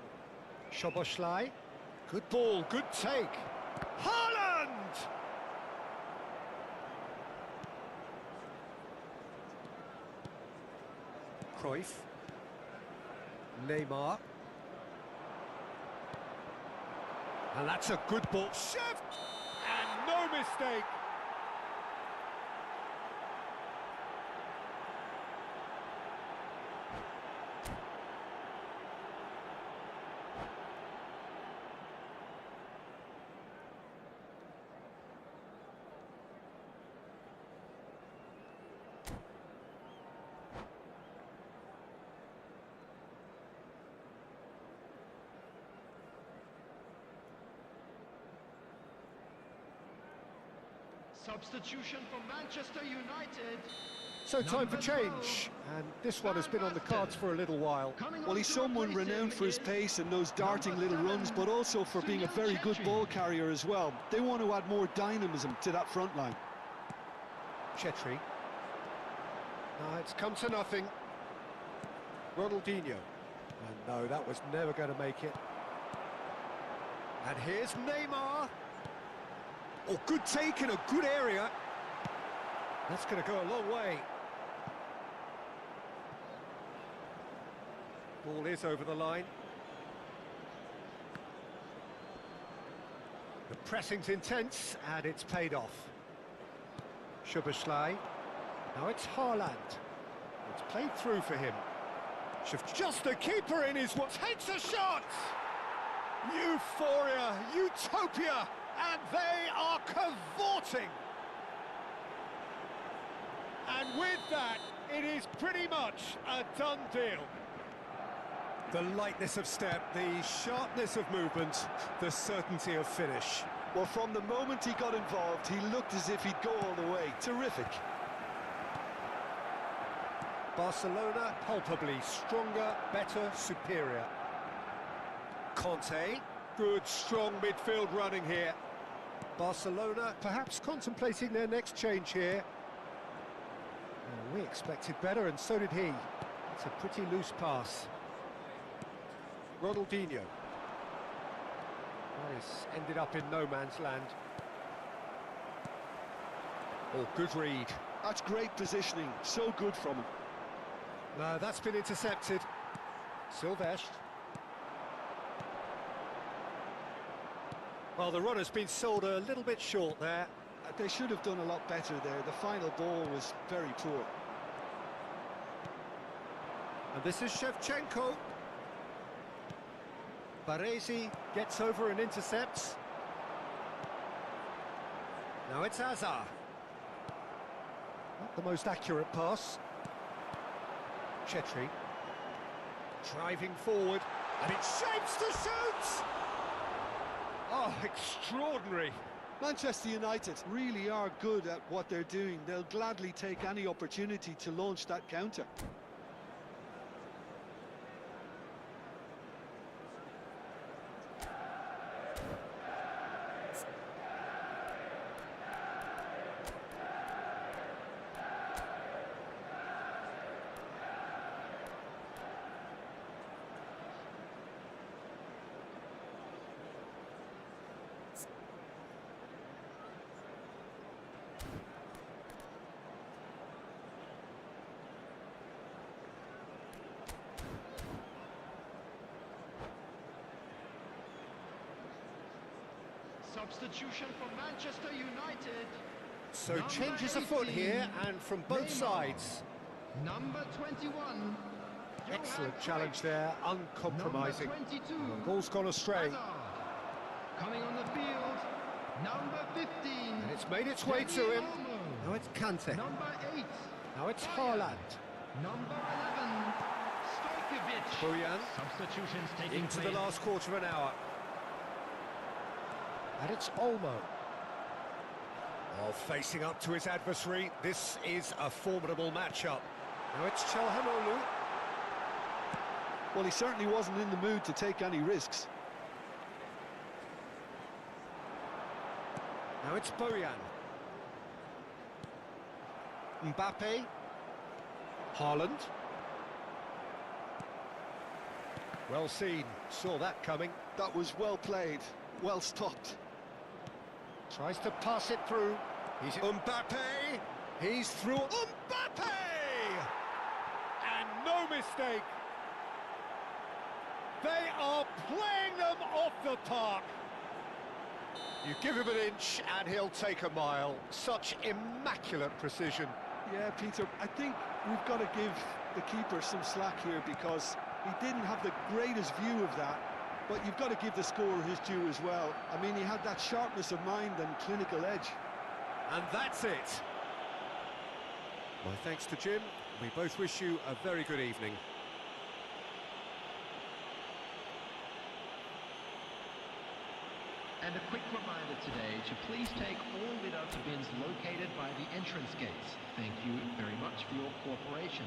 Szoboszlai. Good ball, good take. Haaland! Cruyff. Neymar. And that's a good ball. Shift! And no mistake. Substitution for Manchester United. So time for change, and this one has been on the cards for a little while. Well, he's someone renowned for his pace and those darting little runs, but also for being a very good ball carrier as well. They want to add more dynamism to that front line. Chetri. No, it's come to nothing. Ronaldinho. And no, that was never going to make it. And here's Neymar. Oh, good take in a good area. That's going to go a long way. Ball is over the line. The pressing's intense, and it's paid off. Szoboszlai. Now it's Haaland. It's played through for him. Just the keeper in his... Takes a shot! Euphoria, utopia, and they are cavorting. And with that, it is pretty much a done deal. The lightness of step, the sharpness of movement, the certainty of finish. Well, from the moment he got involved, he looked as if he'd go all the way. Terrific. Barcelona, palpably stronger, better, superior. Conte, good, strong midfield running here. Barcelona, perhaps contemplating their next change here. Well, we expected better, and so did he. It's a pretty loose pass. Ronaldinho. Well, it's ended up in no man's land. Oh, good read. That's great positioning, so good from him. No, that's been intercepted. Silvestre. Well, the runner's been sold a little bit short there. They should have done a lot better there. The final ball was very poor. And this is Shevchenko. Baresi gets over and intercepts. Now it's Hazard. Not the most accurate pass. Chetri. Driving forward. And it shapes to shoot! Oh, extraordinary. Manchester United really are good at what they're doing. They'll gladly take any opportunity to launch that counter. Substitution for Manchester United. So Number changes afoot 18, here, and from both Neymar. sides. Number 21. Excellent Johan challenge Cruyff. there, uncompromising. Number 22. The ball's gone astray. Hazard. Coming on the field. Number 15. And it's made its way to him. Now it's Kante. Number 8. Now it's Bayern. Haaland. Number 11. Stojkovic. Bojan. Substitutions taking Into place. the last quarter of an hour. And it's Olmo. Oh, facing up to his adversary. This is a formidable matchup. Now it's Çalhanoğlu. Well, he certainly wasn't in the mood to take any risks. Now it's Bojan. Mbappe. Haaland. Well seen. Saw that coming. That was well played, well stopped. Tries to pass it through. He's Mbappe. He's through. Mbappe! And no mistake. They are playing them off the park. You give him an inch and he'll take a mile. Such immaculate precision. Yeah, Peter, I think we've got to give the keeper some slack here because he didn't have the greatest view of that. But you've got to give the scorer his due as well. I mean, he had that sharpness of mind and clinical edge. And that's it. My thanks to Jim. We both wish you a very good evening. And a quick reminder today to please take all litter to bins located by the entrance gates. Thank you very much for your cooperation.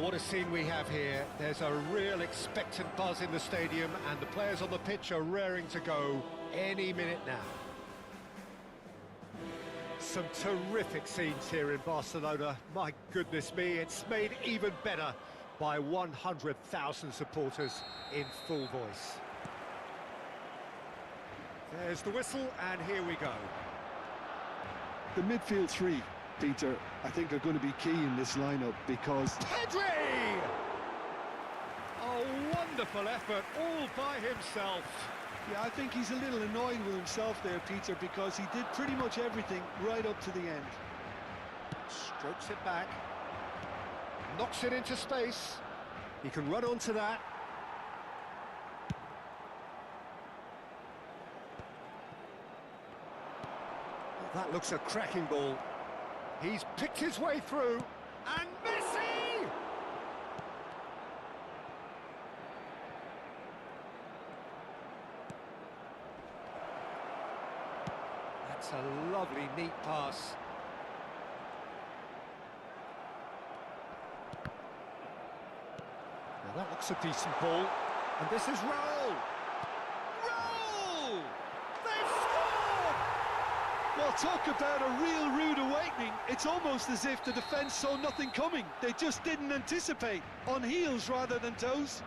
Well, what a scene we have here. There's a real expectant buzz in the stadium, and the players on the pitch are raring to go any minute now. Some terrific scenes here in Barcelona. My goodness me, it's made even better by 100,000 supporters in full voice. There's the whistle, and here we go. The midfield three, Peter, I think are going to be key in this lineup because... Pedri! A wonderful effort all by himself. Yeah, I think he's a little annoyed with himself there, Peter, because he did pretty much everything right up to the end. Strokes it back. Knocks it into space. He can run onto that. That looks a cracking ball. He's picked his way through. And Messi! That's a lovely, neat pass. Now that looks a decent ball. And this is Raul! Raul! They've scored! Well, talk about a real rude awakening. It's almost as if the defence saw nothing coming. They just didn't anticipate. On heels rather than toes.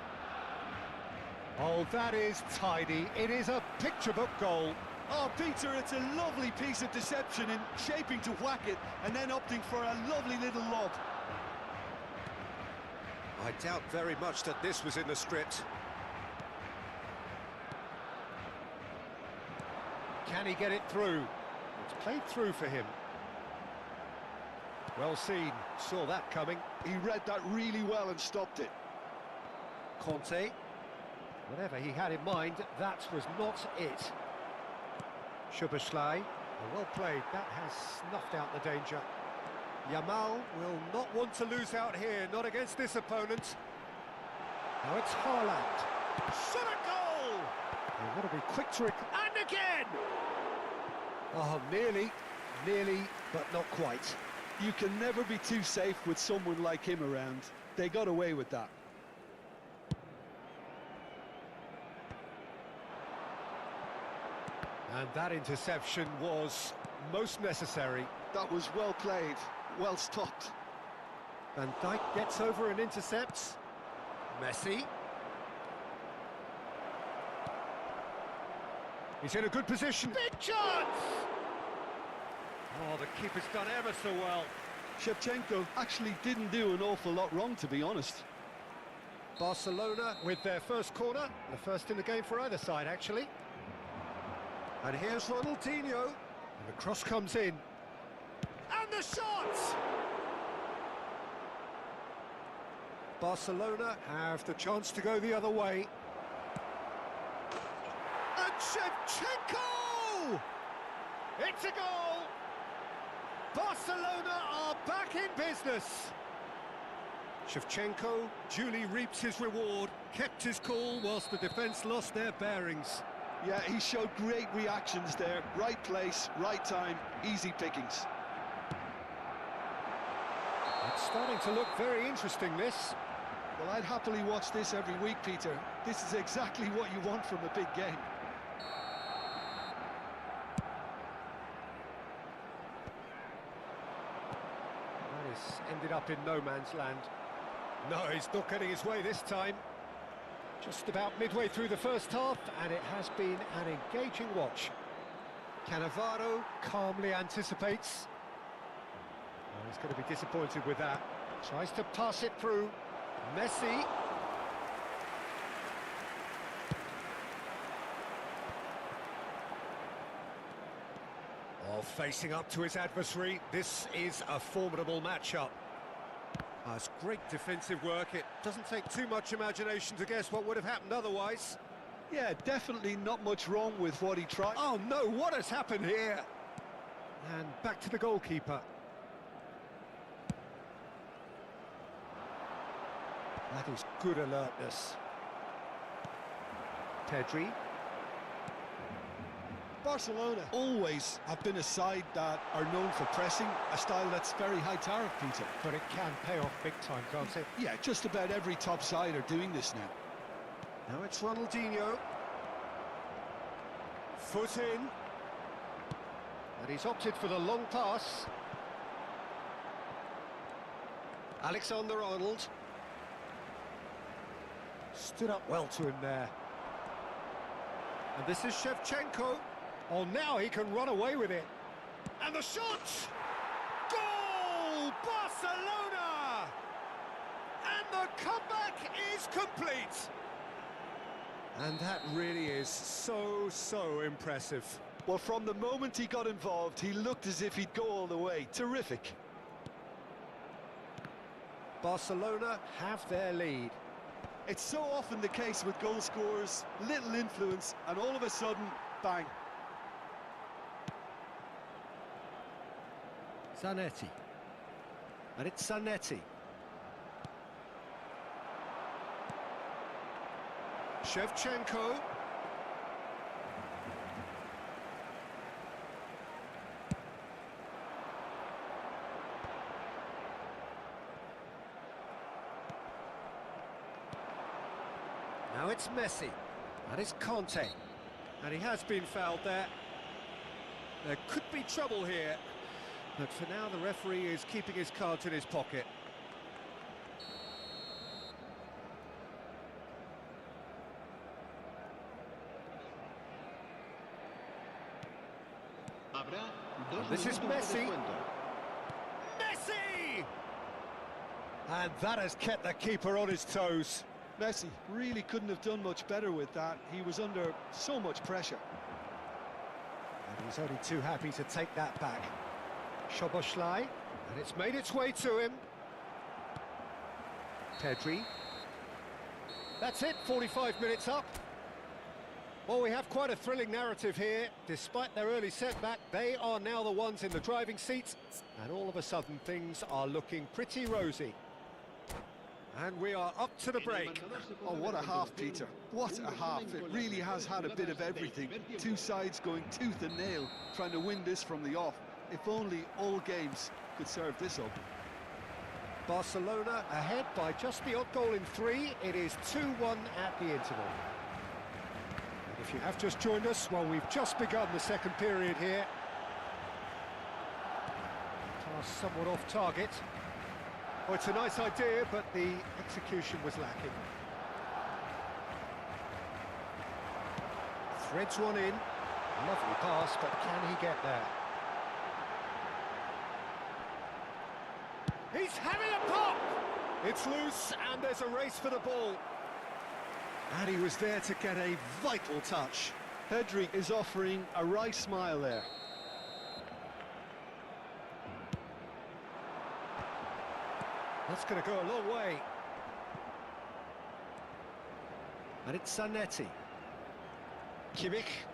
Oh, that is tidy. It is a picture-book goal. Oh, Peter, it's a lovely piece of deception in shaping to whack it and then opting for a lovely little lob. I doubt very much that this was in the script. Can he get it through? It's played through for him. Well seen, saw that coming. He read that really well and stopped it. Conte. Whatever he had in mind, that was not it. Szoboszlai. Well played, that has snuffed out the danger. Yamal will not want to lose out here, not against this opponent. Now it's Haaland. Shot a goal! They want to be quick to and again! Oh, nearly, but not quite. You can never be too safe with someone like him around. They got away with that. And that interception was most necessary. That was well played, well stopped. Van Dijk gets over and intercepts. Messi. He's in a good position. Big chance! Oh, the keeper's done ever so well. Shevchenko actually didn't do an awful lot wrong, to be honest. Barcelona with their first corner. The first in the game for either side, actually. And here's Ronaldinho. And the cross comes in. And the shot! Barcelona have the chance to go the other way. And Shevchenko! It's a goal! Barcelona are back in business. Shevchenko duly reaps his reward, kept his cool whilst the defence lost their bearings. Yeah, he showed great reactions there. Right place, right time, easy pickings. It's starting to look very interesting, this. Well, I'd happily watch this every week, Peter. This is exactly what you want from a big game. That has ended up in no man's land. No, he's not getting his way this time. Just about midway through the first half, and it has been an engaging watch. Cannavaro calmly anticipates. Oh, he's going to be disappointed with that. Tries to pass it through. Messi. Oh, facing up to his adversary. This is a formidable matchup. It's great defensive work. It doesn't take too much imagination to guess what would have happened otherwise. Yeah, definitely not much wrong with what he tried. Oh no, what has happened here? And back to the goalkeeper. That is good alertness. Pedri. Barcelona always have been a side that are known for pressing, a style that's very high tariff, Peter. But it can pay off big time, can't it? Yeah, just about every top side are doing this now. Now it's Ronaldinho. Foot in. And he's opted for the long pass. Alexander-Arnold. Stood up well to him there. And this is Shevchenko. Oh, now he can run away with it. And the shot! Goal! Barcelona! And the comeback is complete. And that really is so impressive. Well, from the moment he got involved, he looked as if he'd go all the way. Terrific. Barcelona have their lead. It's so often the case with goal scorers, little influence, and all of a sudden, bang. Zanetti. And it's Zanetti. Shevchenko. Now it's Messi. And it's Conte. And he has been fouled there. There could be trouble here. But for now, the referee is keeping his cards in his pocket. This is Messi. Messi! And that has kept the keeper on his toes. Messi really couldn't have done much better with that. He was under so much pressure. And he's only too happy to take that back. Szoboszlai, and it's made its way to him. Pedri. That's it, 45 minutes up. Well, we have quite a thrilling narrative here. Despite their early setback, they are now the ones in the driving seat, and all of a sudden things are looking pretty rosy. And we are up to the break. Oh, what a half, Peter. What a half. It really has had a bit of everything. Two sides going tooth and nail, trying to win this from the off. If only all games could serve this up. Barcelona ahead by just the odd goal in 3. It is 2-1 at the interval. And if you have just joined us, well, we've just begun the second period here. Pass somewhat off target. Well, it's a nice idea, but the execution was lacking. Threads one in. Lovely pass, but can he get there? He's having a pop! It's loose, and there's a race for the ball. And he was there to get a vital touch. Pedri is offering a wry smile there. That's going to go a long way. And it's Zanetti. Kimmich.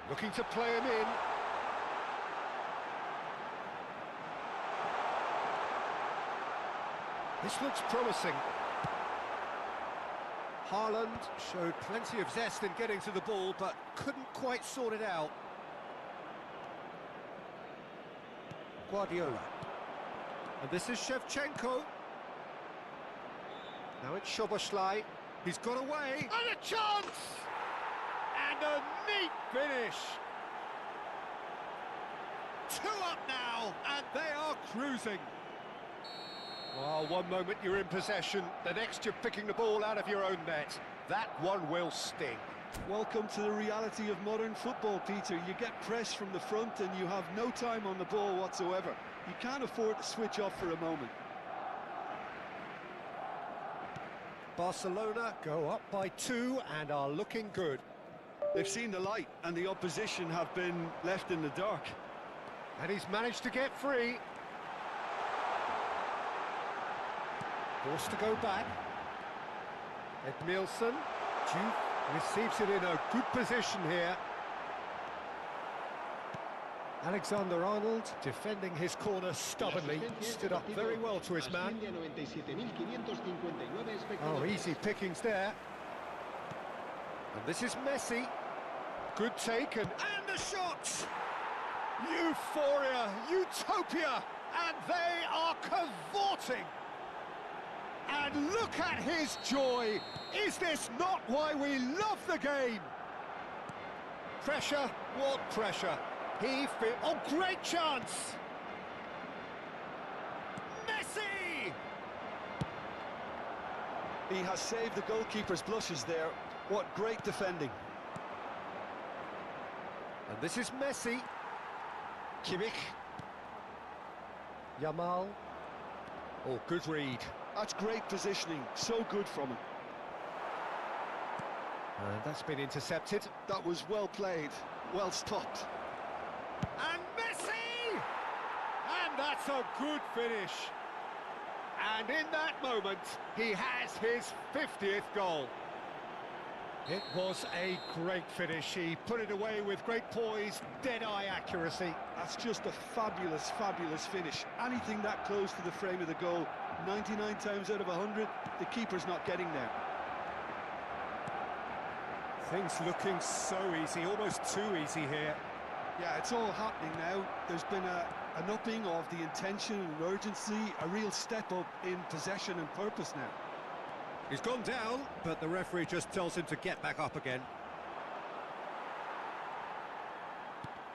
Looking to play him in. This looks promising. Haaland showed plenty of zest in getting to the ball, but couldn't quite sort it out. Guardiola. And this is Shevchenko. Now it's Szoboszlai. He's got away. And a chance! And a neat finish. 2 up now, and they are cruising. Well, one moment you're in possession, the next you're picking the ball out of your own net. That one will sting. Welcome to the reality of modern football, Peter. You get pressed from the front and you have no time on the ball whatsoever. You can't afford to switch off for a moment. Barcelona go up by 2 and are looking good. They've seen the light and the opposition have been left in the dark. And he's managed to get free. Forced to go back. Edmilson. Juve receives it in a good position here. Alexander-Arnold defending his corner stubbornly. Stood up very well to his man. Oh, easy pickings there. And this is Messi. Good take and the shot! Euphoria, utopia, and they are cavorting! And look at his joy! Is this not why we love the game? Pressure, what pressure? Oh, great chance! Messi! He has saved the goalkeeper's blushes there. What great defending. And this is Messi. Kimmich. Yamal. Oh, good read. That's great positioning, so good from him. And that's been intercepted. That was well played, well stopped. And Messi! And that's a good finish. And in that moment, he has his 50th goal. It was a great finish. He put it away with great poise, dead-eye accuracy. That's just a fabulous, fabulous finish. Anything that close to the frame of the goal, 99 times out of 100, the keeper's not getting there. Things looking so easy, almost too easy here. Yeah, it's all happening now. There's been an upping of the intention and urgency, a real step up in possession and purpose now. He's gone down, but the referee just tells him to get back up again.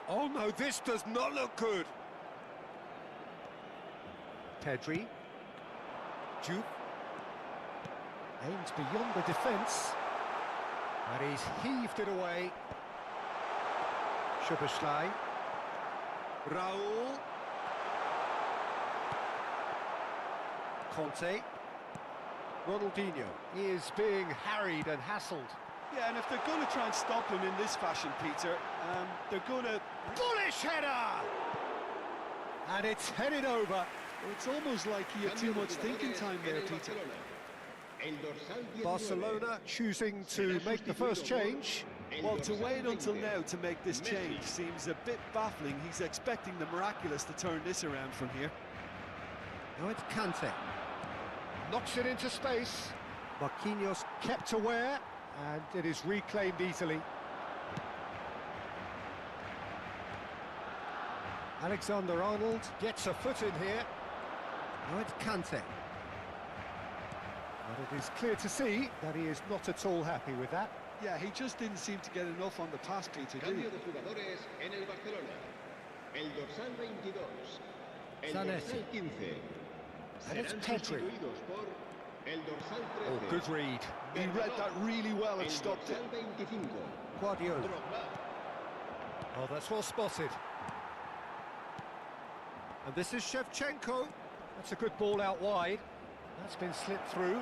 Oh no, this does not look good. Pedri. Juve. Aims beyond the defence. And he's heaved it away. Szoboszlai. Raul. Conte. Ronaldinho is being harried and hassled. Yeah, and if they're going to try and stop him in this fashion, Peter, they're going to... Bullish header! And it's headed over. Well, it's almost like he had too much thinking time there, Peter. Barcelona choosing to make the first change. Well, to wait until now to make this change seems a bit baffling. He's expecting the miraculous to turn this around from here. Now it's Kante. Knocks it into space. Marquinhos kept aware, and it is reclaimed easily. Alexander-Arnold gets a foot in here. Now it's Kante. But it is clear to see that he is not at all happy with that. Yeah, he just didn't seem to get enough on the pass, Peter, did he? Cambio de jugadores en el Barcelona. El dorsal 22. El Zanetti. dorsal 15. And it's Serán Pedri. sustituidos por el dorsal 13. Oh, good read. He read that really well and El stopped it. dorsal 25. Guardiola. Drogba. Oh, that's well spotted. And this is Shevchenko. That's a good ball out wide. That's been slipped through.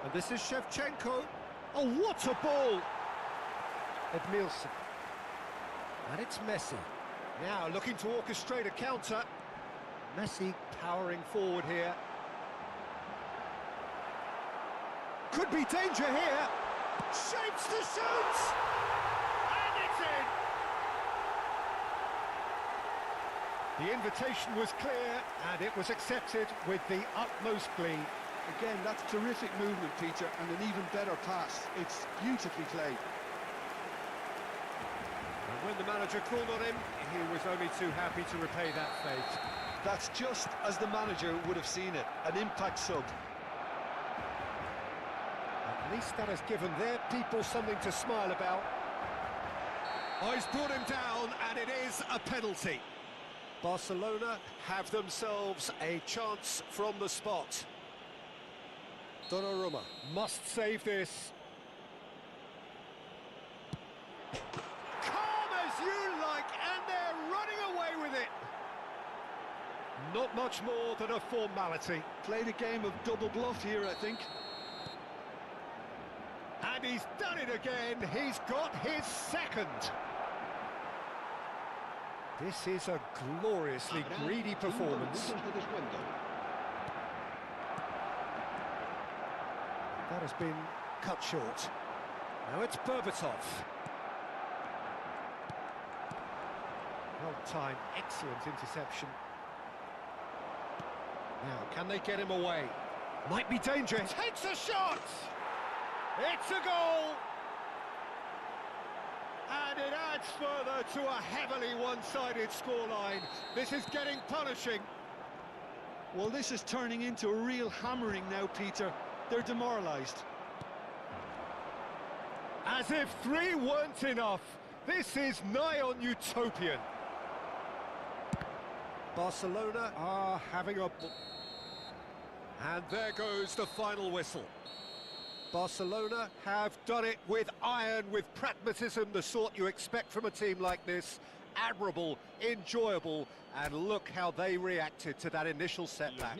And this is Shevchenko. Oh, what a ball! Edmilson. And it's Messi. Now looking to orchestrate a counter. Messi powering forward here. Could be danger here. Shapes to shoot! And it's in! The invitation was clear, and it was accepted with the utmost glee. Again, that's terrific movement, Peter, and an even better pass. It's beautifully played. And when the manager called on him, he was only too happy to repay that fate. That's just as the manager would have seen it, an impact sub. At least that has given their people something to smile about. Oh, he's brought him down, and it is a penalty. Barcelona have themselves a chance from the spot. Donnarumma must save this. Calm as you like, and they're running away with it. Not much more than a formality. Played a game of double bluff here, I think. And he's done it again. He's got his second. This is a gloriously greedy performance. That has been cut short. Now it's Berbatov. Well-timed, excellent interception. Now, can they get him away? Might be danger. Takes a shot! It's a goal! And it adds further to a heavily one-sided scoreline. This is getting punishing. Well, this is turning into a real hammering now, Peter. They're demoralised. As if 3 weren't enough, this is nigh on utopian. Barcelona are having a... And there goes the final whistle. Barcelona have done it with iron, with pragmatism, the sort you expect from a team like this. Admirable, enjoyable, and look how they reacted to that initial setback.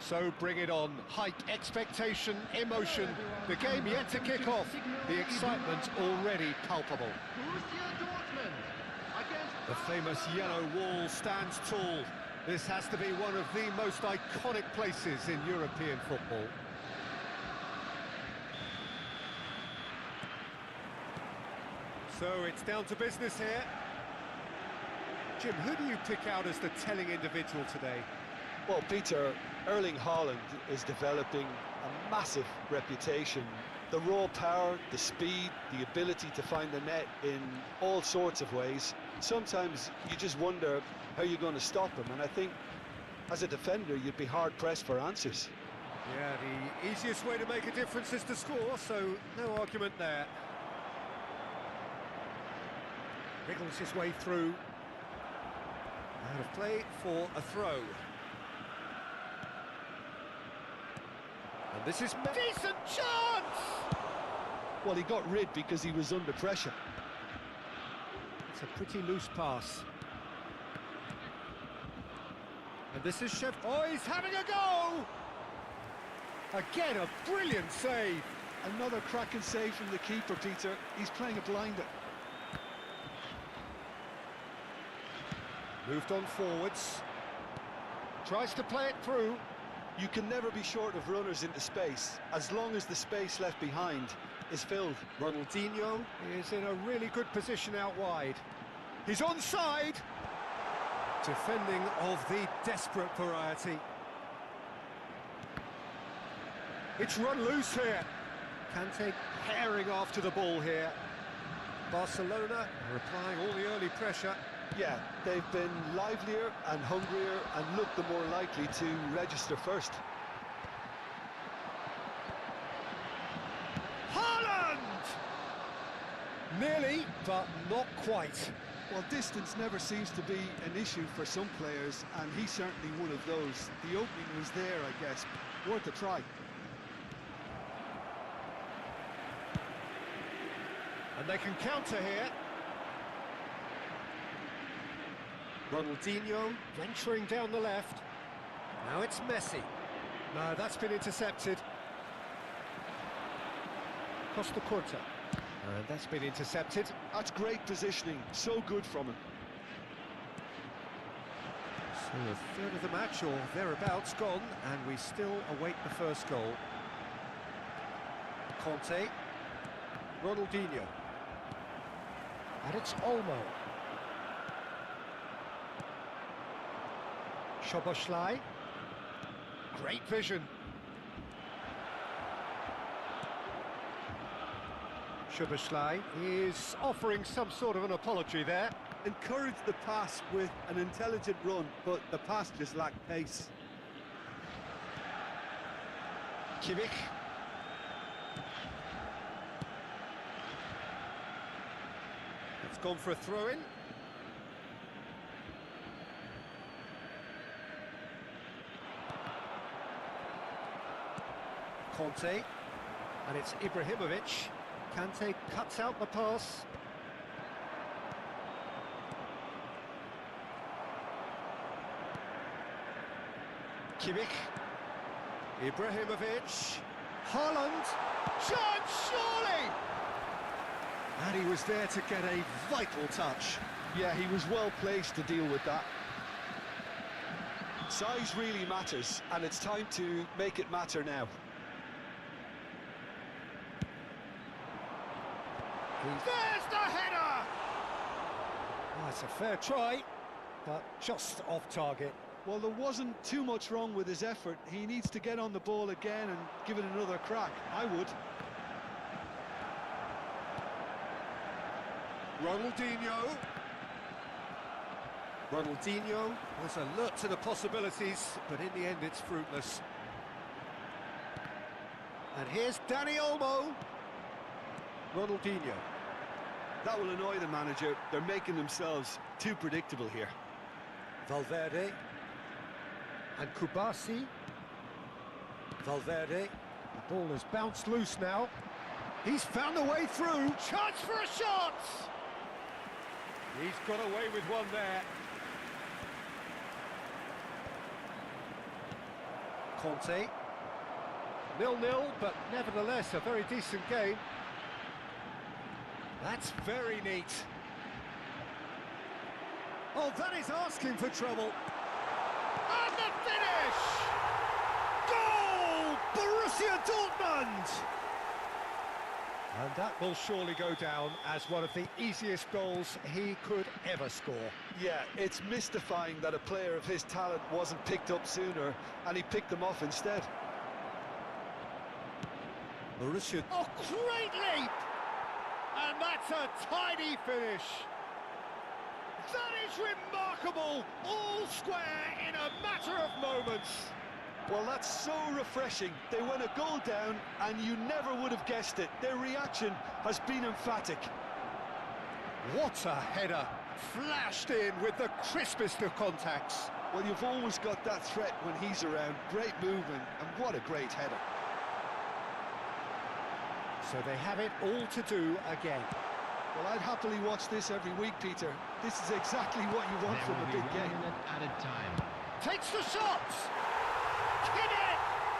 So bring it on. Height, expectation, emotion. The game yet to kick off. The excitement already palpable. The famous yellow wall stands tall. This has to be one of the most iconic places in European football. So it's down to business here. Jim, who do you pick out as the telling individual today? Well, Peter, Erling Haaland is developing a massive reputation The raw power, the speed, the ability to find the net in all sorts of ways. Sometimes you just wonder how you're going to stop him, and I think as a defender you'd be hard-pressed for answers. Yeah, the easiest way to make a difference is to score, so no argument there. Wriggles his way through. Out of play for a throw. And this is decent chance! Well, he got rid because he was under pressure. It's a pretty loose pass. And this is Chef. Oh, he's having a go! Again, a brilliant save. Another cracking save from the keeper, Peter. He's playing a blinder. Moved on forwards. Tries to play it through. You can never be short of runners into space, as long as the space left behind is filled. Ronaldinho is in a really good position out wide. He's onside. Defending of the desperate variety. It's run loose here. Kante herring after the ball here. Barcelona are applying all the early pressure. Yeah, they've been livelier and hungrier and looked the more likely to register first. Haaland! Nearly, but not quite. Well, distance never seems to be an issue for some players, and he's certainly one of those. The opening was there, I guess. Worth a try. And they can counter here. Ronaldinho venturing down the left. Now it's Messi. No, that's been intercepted. Costa Curta. And that's been intercepted. That's great positioning. So good from him. So a third of the match or thereabouts gone, and we still await the first goal. Conte. Ronaldinho. And it's Olmo. Szoboszlai. Great vision. Szoboszlai is offering some sort of an apology there. Encouraged the pass with an intelligent run, but the pass just lacked pace. Kimmich. It's gone for a throw-in. Conte, and it's Ibrahimovic. Kante cuts out the pass. Kimmich. Ibrahimovic. Haaland. Chance, surely! And he was there to get a vital touch. Yeah, he was well placed to deal with that. Size really matters, and it's time to make it matter now. There's the header! Oh, it's a fair try, but just off target. Well, there wasn't too much wrong with his effort. He needs to get on the ball again and give it another crack. I would. Ronaldinho. Ronaldinho was alert to the possibilities, but in the end it's fruitless. And here's Dani Olmo. Ronaldinho. That will annoy the manager. They're making themselves too predictable here. Valverde. And Kubasi. Valverde. The ball has bounced loose now. He's found a way through. Chance for a shot! He's got away with one there. Conte. 0-0, but nevertheless a very decent game. That's very neat. Oh, that is asking for trouble. And the finish! Goal! Borussia Dortmund! And that will surely go down as one of the easiest goals he could ever score. Yeah, it's mystifying that a player of his talent wasn't picked up sooner, and he picked them off instead. Borussia. Oh, great leap! And that's a tidy finish. That is remarkable! All square in a matter of moments. Well, that's so refreshing. They went a goal down, and you never would have guessed it. Their reaction has been emphatic. What a header! Flashed in with the crispest of contacts. Well, you've always got that threat when he's around. Great movement, and what a great header. So they have it all to do again. Well, I'd happily watch this every week, Peter. This is exactly what you want from a big game. Added time. Takes the shot! Hit it!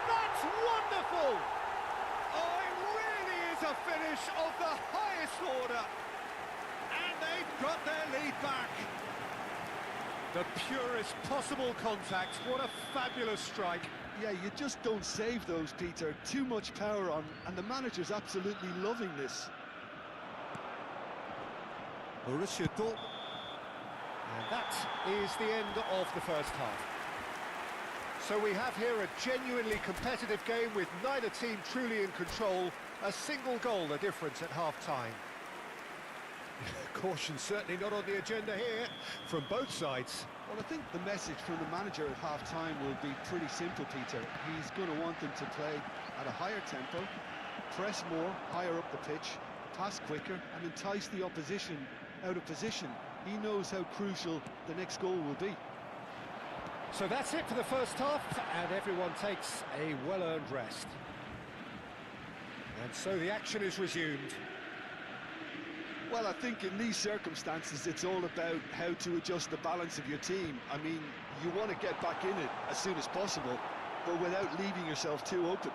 That's wonderful! Oh, it really is a finish of the highest order. And they've got their lead back. The purest possible contact. What a fabulous strike. Yeah, you just don't save those, Peter. Too much power on, and the manager's absolutely loving this. Borussia Dortmund. And that is the end of the first half. So we have here a genuinely competitive game with neither team truly in control. A single goal the difference at half-time. Caution certainly not on the agenda here from both sides. Well, I think the message from the manager at half-time will be pretty simple, Peter. He's going to want them to play at a higher tempo, press more, higher up the pitch, pass quicker, and entice the opposition out of position. He knows how crucial the next goal will be. So that's it for the first half, and everyone takes a well-earned rest. And so the action is resumed. Well, I think in these circumstances, it's all about how to adjust the balance of your team. I mean, you want to get back in it as soon as possible, but without leaving yourself too open.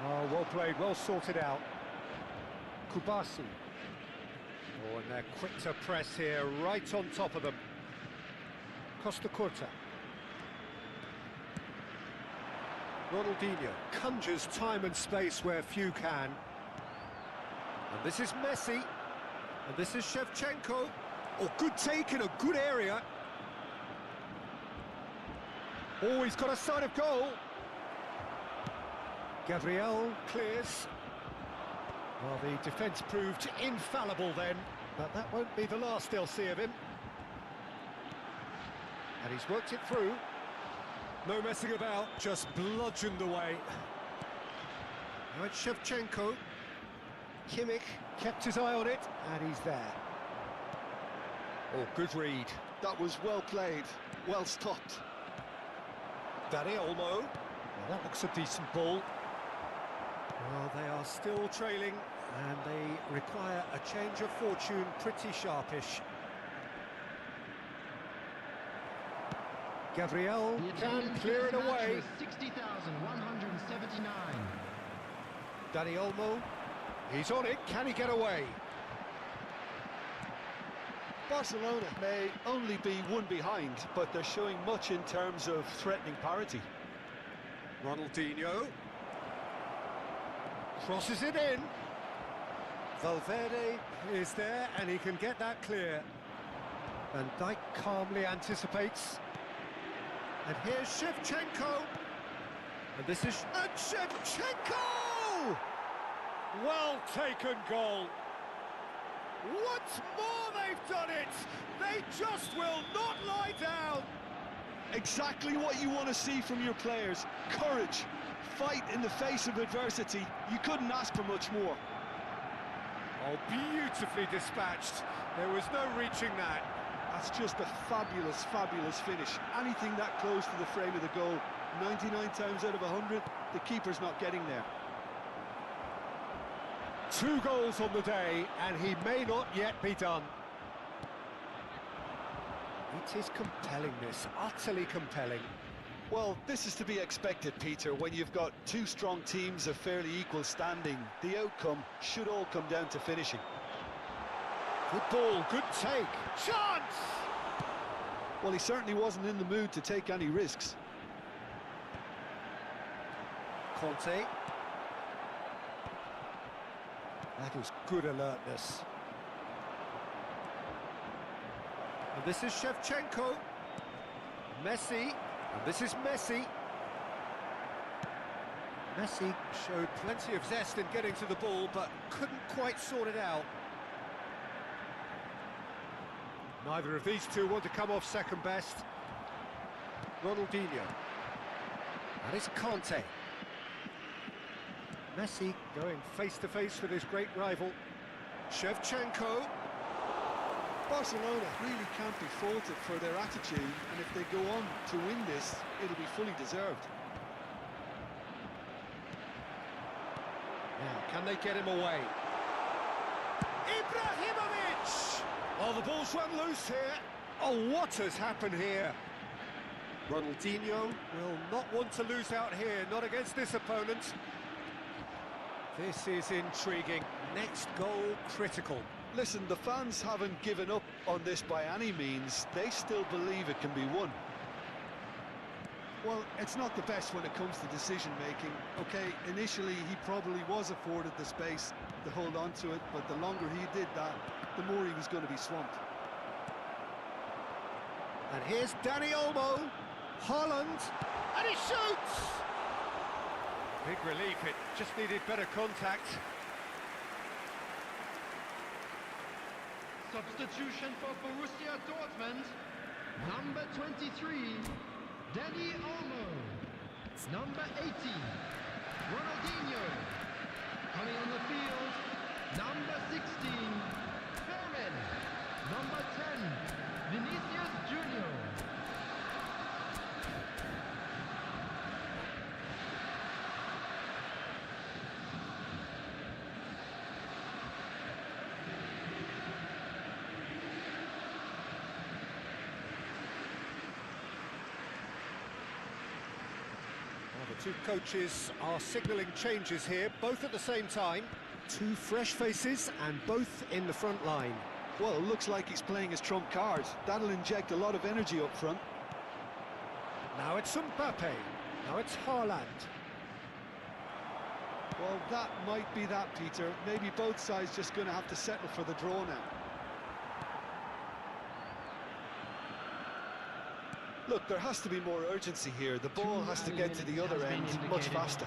Oh, well played, well sorted out. Kubasi. Oh, and they're quick to press here, right on top of them. Costa Curta. Ronaldinho conjures time and space where few can. And this is Messi. And this is Shevchenko. Oh, good take in a good area. Oh, he's got a sight of goal. Gabriel clears. Well, the defence proved infallible then, but that won't be the last they'll see of him. And he's worked it through. No messing about, just bludgeoned away. Now it's Shevchenko. Kimmich kept his eye on it, and he's there. Oh, good read. That was well played, well stopped. Dani Olmo. Well, that looks a decent ball. Well, they are still trailing, and they require a change of fortune pretty sharpish. Gabriel can clear it away. 60,179. Dani Olmo, he's on it, can he get away? Barcelona may only be one behind, but they're showing much in terms of threatening parity. Ronaldinho crosses it in. Valverde is there, and he can get that clear. Van Dijk calmly anticipates. And here's Shevchenko. And this is... And Shevchenko! Well taken goal. Once more they've done it. They just will not lie down. Exactly what you want to see from your players. Courage. Fight in the face of adversity. You couldn't ask for much more. Oh, beautifully dispatched. There was no reaching that. That's just a fabulous, fabulous finish. Anything that close to the frame of the goal, 99 times out of 100, the keeper's not getting there. 2 goals on the day, and he may not yet be done. It is compelling, this, utterly compelling. Well, this is to be expected, Peter, when you've got two strong teams of fairly equal standing. The outcome should all come down to finishing. Good ball, good take. Chance! Well, he certainly wasn't in the mood to take any risks. Conte. That is good alertness. And this is Shevchenko. Messi. And this is Messi. Messi showed plenty of zest in getting to the ball, but couldn't quite sort it out. Neither of these two want to come off second best. Ronaldinho. That is Conte. Messi going face-to-face with his great rival. Shevchenko. Barcelona really can't be faulted for their attitude, and if they go on to win this, it'll be fully deserved. Now, can they get him away? Ibrahimovic! Oh, the ball's run loose here. Oh, what has happened here? Ronaldinho will not want to lose out here, not against this opponent. This is intriguing. Next goal, critical. Listen, the fans haven't given up on this by any means. They still believe it can be won. Well, it's not the best when it comes to decision-making. Okay, initially he probably was afforded the space to hold on to it, but the longer he did that, the more he was going to be swamped. And here's Dani Olmo. Haaland. And he shoots! Big relief, it just needed better contact. Substitution for Borussia Dortmund. Number 23, Dani Olmo. Number 18, Ronaldinho. Coming on the field, number 16, Fermin. Number 10, Vinicius Junior. The two coaches are signalling changes here, both at the same time. Two fresh faces and both in the front line. Well, it looks like he's playing his trump card. That'll inject a lot of energy up front. Now it's Mbappe. Now it's Haaland. Well, that might be that, Peter. Maybe both sides just going to have to settle for the draw now. Look, there has to be more urgency here. The ball has to get to the other end much faster.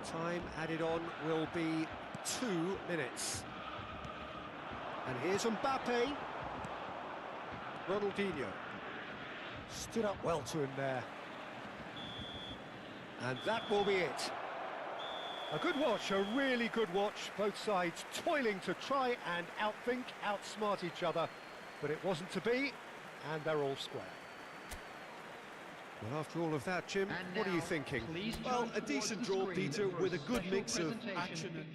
Time added on will be 2 minutes. And here's Mbappe. Ronaldinho. Stood up well to him there. And that will be it. A good watch, a really good watch. Both sides toiling to try and outthink, outsmart each other. But it wasn't to be, and they're all square. Well, after all of that, Jim, what are you thinking? Well, a decent draw, Peter, with a good mix of action and...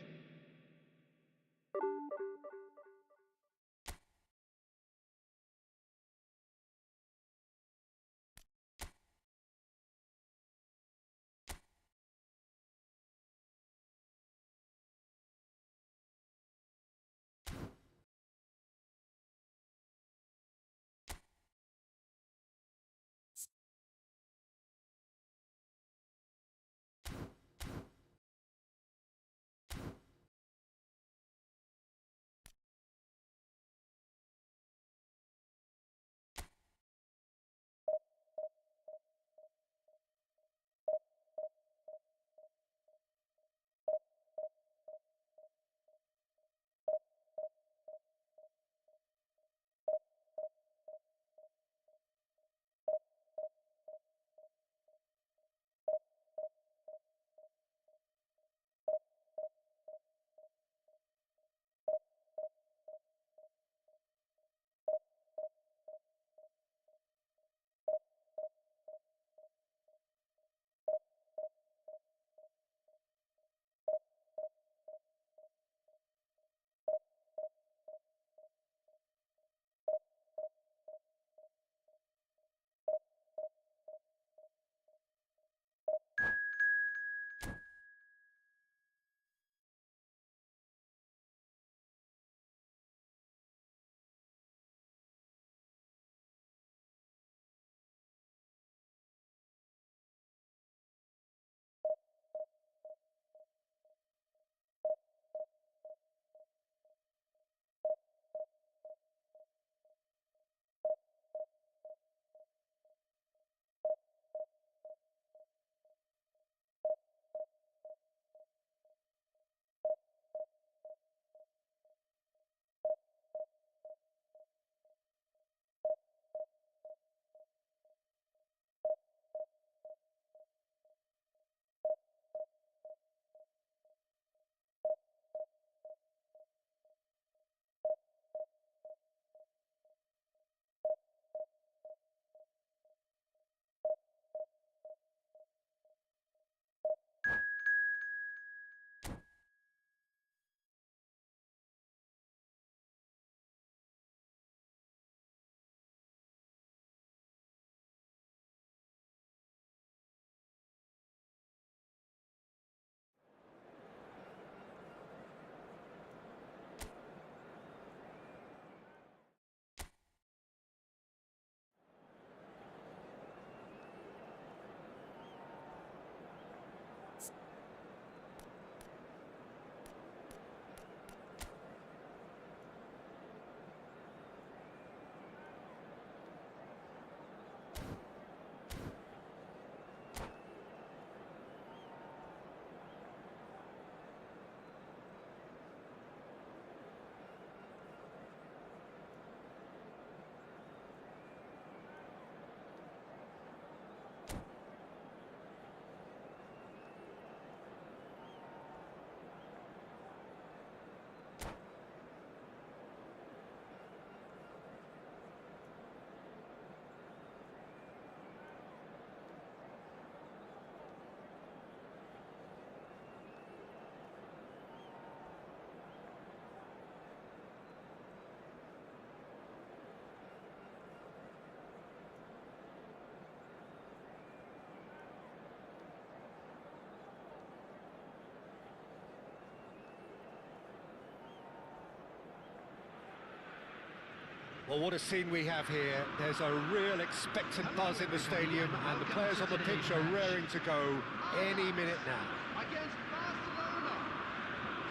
Well, what a scene we have here. There's a real expectant buzz in the stadium, and the players on the pitch are raring to go any minute now. Against Barcelona.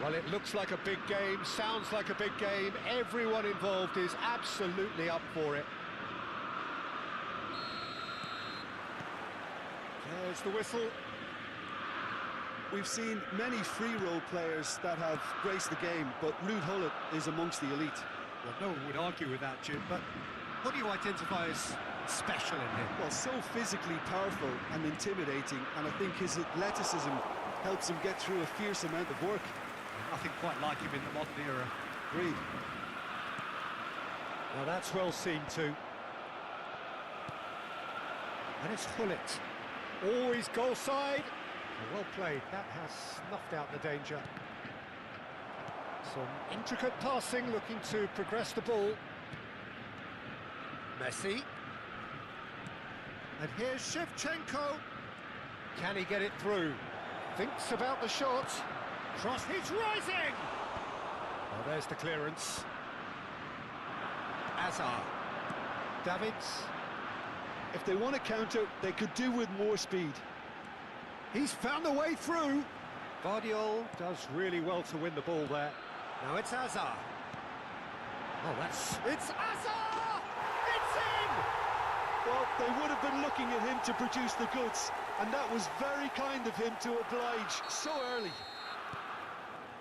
Well, it looks like a big game, sounds like a big game. Everyone involved is absolutely up for it. There's the whistle. We've seen many free role players that have graced the game, but Ruud Gullit is amongst the elite. Well, no one would argue with that, Jim, but what do you identify as special in him? Well, so physically powerful and intimidating, and I think his athleticism helps him get through a fierce amount of work. Nothing quite like him in the modern era. Agreed. Now that's well seen too. And it's Gullit. Always goal side. Well played. That has snuffed out the danger. Some intricate passing, looking to progress the ball. Messi. And here's Shevchenko. Can he get it through? Thinks about the shot. Cross, he's rising! Well, there's the clearance. Hazard. Davids. If they want to counter, they could do with more speed. He's found a way through. Guardiola does really well to win the ball there. Now it's Hazard. Oh, it's Hazard! It's in! Well, they would have been looking at him to produce the goods, and that was very kind of him to oblige so early.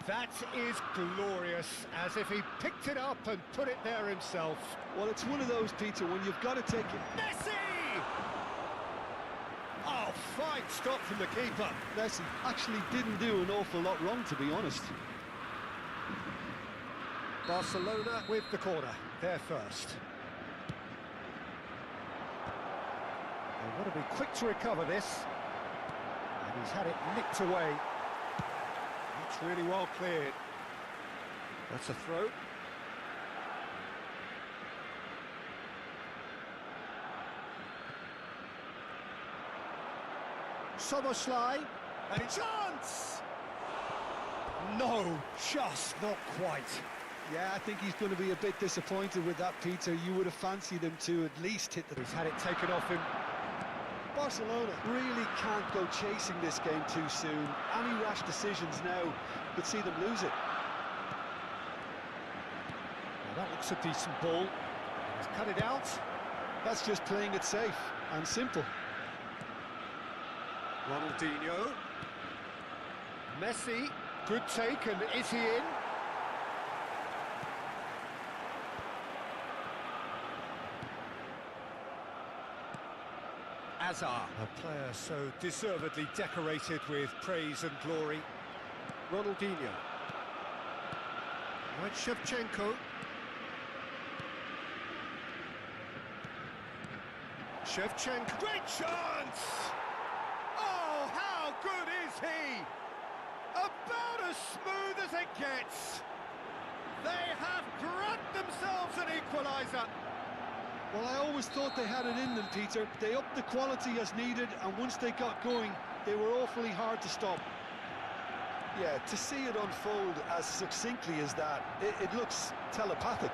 That is glorious, as if he picked it up and put it there himself. Well, it's one of those, Peter, when you've got to take it. Messi! Oh, fine stop from the keeper. Messi actually didn't do an awful lot wrong, to be honest. Barcelona with the corner, they're first. They've got to be quick to recover this. And he's had it nicked away. It's really well cleared. That's a throw. Soboslai, and a chance! No, just not quite. Yeah, I think he's going to be a bit disappointed with that, Peter. You would have fancied him to at least hit the... He's had it taken off him. Barcelona really can't go chasing this game too soon. Any rash decisions now could see them lose it. Now that looks a decent ball. He's cut it out. That's just playing it safe and simple. Ronaldinho. Messi. Good take, and is he in? Hazard, a player so deservedly decorated with praise and glory. Ronaldinho. Now it's Shevchenko. Shevchenko. Great chance! Oh, how good is he? About as smooth as it gets. They have grabbed themselves an equaliser. Well, I always thought they had it in them, Peter. They upped the quality as needed, and once they got going, they were awfully hard to stop. Yeah, to see it unfold as succinctly as that, it looks telepathic.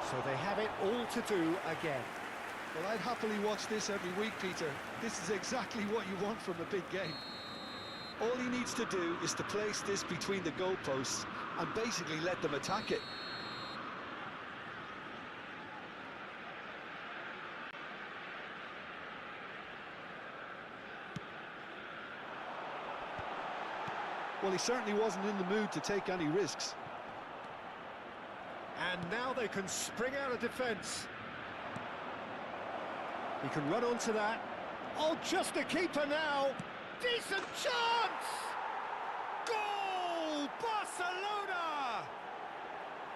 So they have it all to do again. Well, I'd happily watch this every week, Peter. This is exactly what you want from a big game. All he needs to do is to place this between the goalposts and basically let them attack it. Well, he certainly wasn't in the mood to take any risks. And now they can spring out of defence. He can run onto that. Oh, just a keeper now. Decent chance! Goal! Barcelona!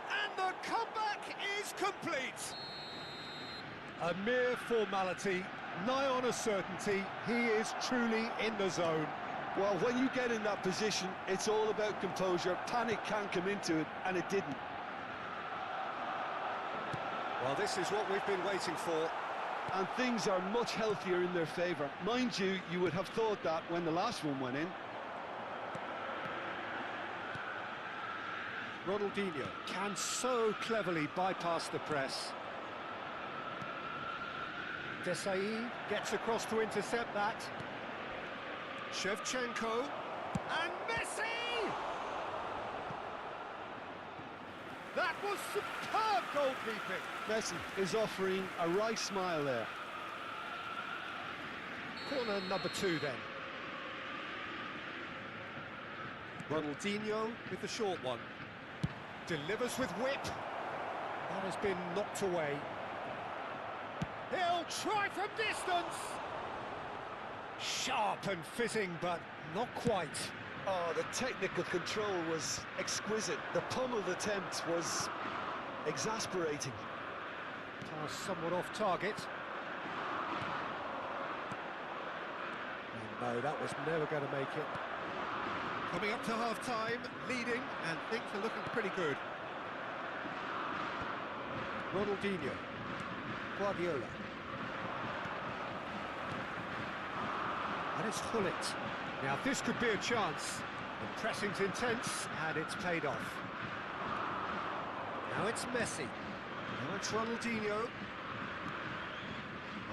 And the comeback is complete. A mere formality, nigh on a certainty. He is truly in the zone. Well, when you get in that position, it's all about composure. Panic can come into it, and it didn't. Well, this is what we've been waiting for. And things are much healthier in their favour. Mind you, you would have thought that when the last one went in. Ronaldinho can so cleverly bypass the press. Desai gets across to intercept that. Shevchenko and Messi! That was superb goalkeeping. Messi is offering a wry smile there. Corner number 2 then. Ronaldinho with the short one. Delivers with whip. That has been knocked away. He'll try from distance. Sharp and fizzing, but not quite. Oh, the technical control was exquisite. The pummeled attempt was exasperating. Pass somewhat off target. And no, that was never going to make it. Coming up to half-time, leading, and things are looking pretty good. Ronaldinho. Guardiola. And it's Gullit. Now this could be a chance. The pressing's intense, and it's paid off. Now it's Messi. Now it's Ronaldinho.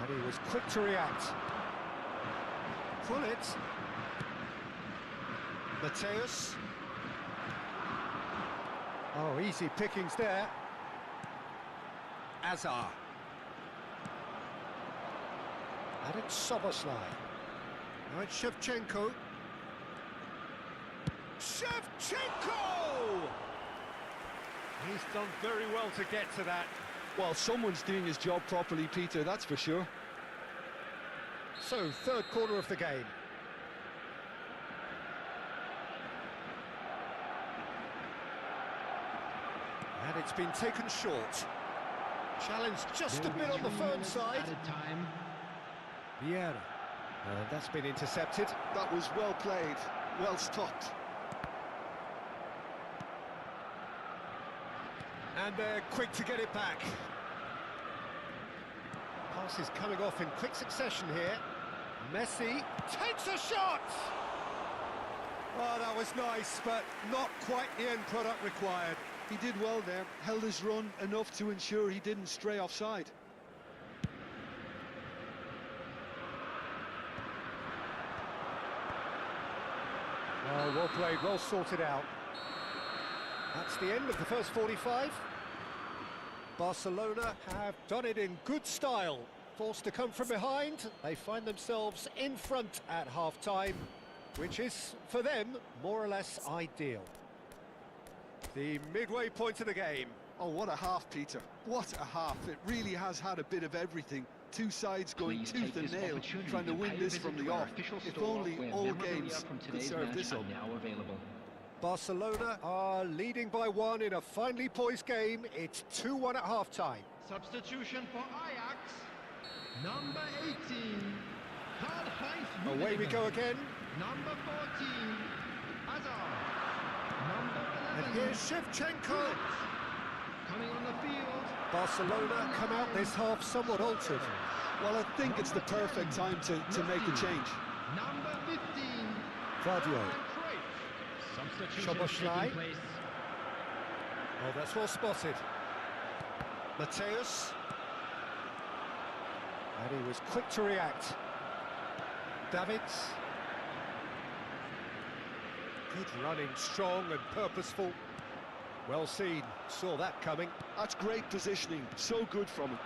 And he was quick to react. Gullit. Mateus. Oh, easy pickings there. Azar. And it's Soboslai. Now it's Shevchenko. Shevchenko! He's done very well to get to that. Well, someone's doing his job properly, Peter, that's for sure. So, third quarter of the game. And it's been taken short. Challenge just a bit on the firm side. Added time. Vieira. And that's been intercepted. That was well played, well stopped. And they're quick to get it back. Pass is coming off in quick succession here. Messi takes a shot! Oh, that was nice, but not quite the end product required. He did well there, held his run enough to ensure he didn't stray offside. Oh, well played, well sorted out. That's the end of the first 45. Barcelona have done it in good style. Forced to come from behind, they find themselves in front at half-time, which is, for them, more or less ideal. The midway point of the game. Oh, what a half, Peter. What a half. It really has had a bit of everything. Two sides going Please tooth take and this nail, opportunity trying to to win pay a this visit from to the our off. official If store, only where all memorabilia games from could today's serve match this are up. now available. Barcelona are leading by 1 in a finely poised game. It's 2-1 at half-time. Substitution for Ajax. Number 18. Karl-Heinz Away we go again. Number 14. Hazard. Number 11. And here's Shevchenko. Coming on the field. Barcelona come out this half somewhat altered. Well, I think it's the perfect time to make a change. Number 15. Vadio. Substitution Szoboszlai. taking place. Oh, that's well spotted. Mateus. And he was quick to react. Davids. Good running, strong and purposeful. Well seen, saw that coming. That's great positioning, so good from him.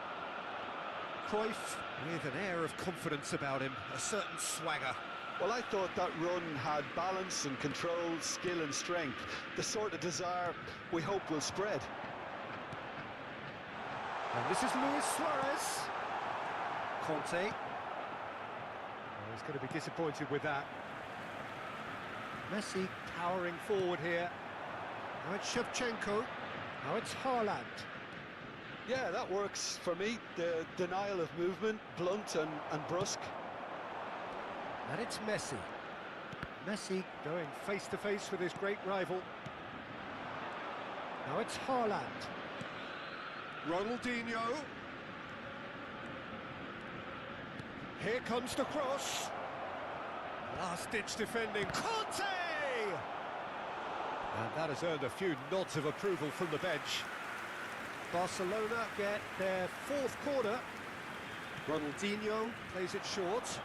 Cruyff with an air of confidence about him, a certain swagger. Well, I thought that run had balance and control, skill and strength. The sort of desire we hope will spread. And this is Luis Suarez. Conte. Oh, he's going to be disappointed with that. Messi powering forward here. Now it's Shevchenko. Now it's Haaland. Yeah, that works for me. The denial of movement, blunt and brusque. And it's Messi. Messi going face-to-face with his great rival. Now it's Haaland. Ronaldinho. Here comes the cross. Last-ditch defending. Conte! And that has earned a few nods of approval from the bench. Barcelona get their fourth corner. Ronaldinho plays it short.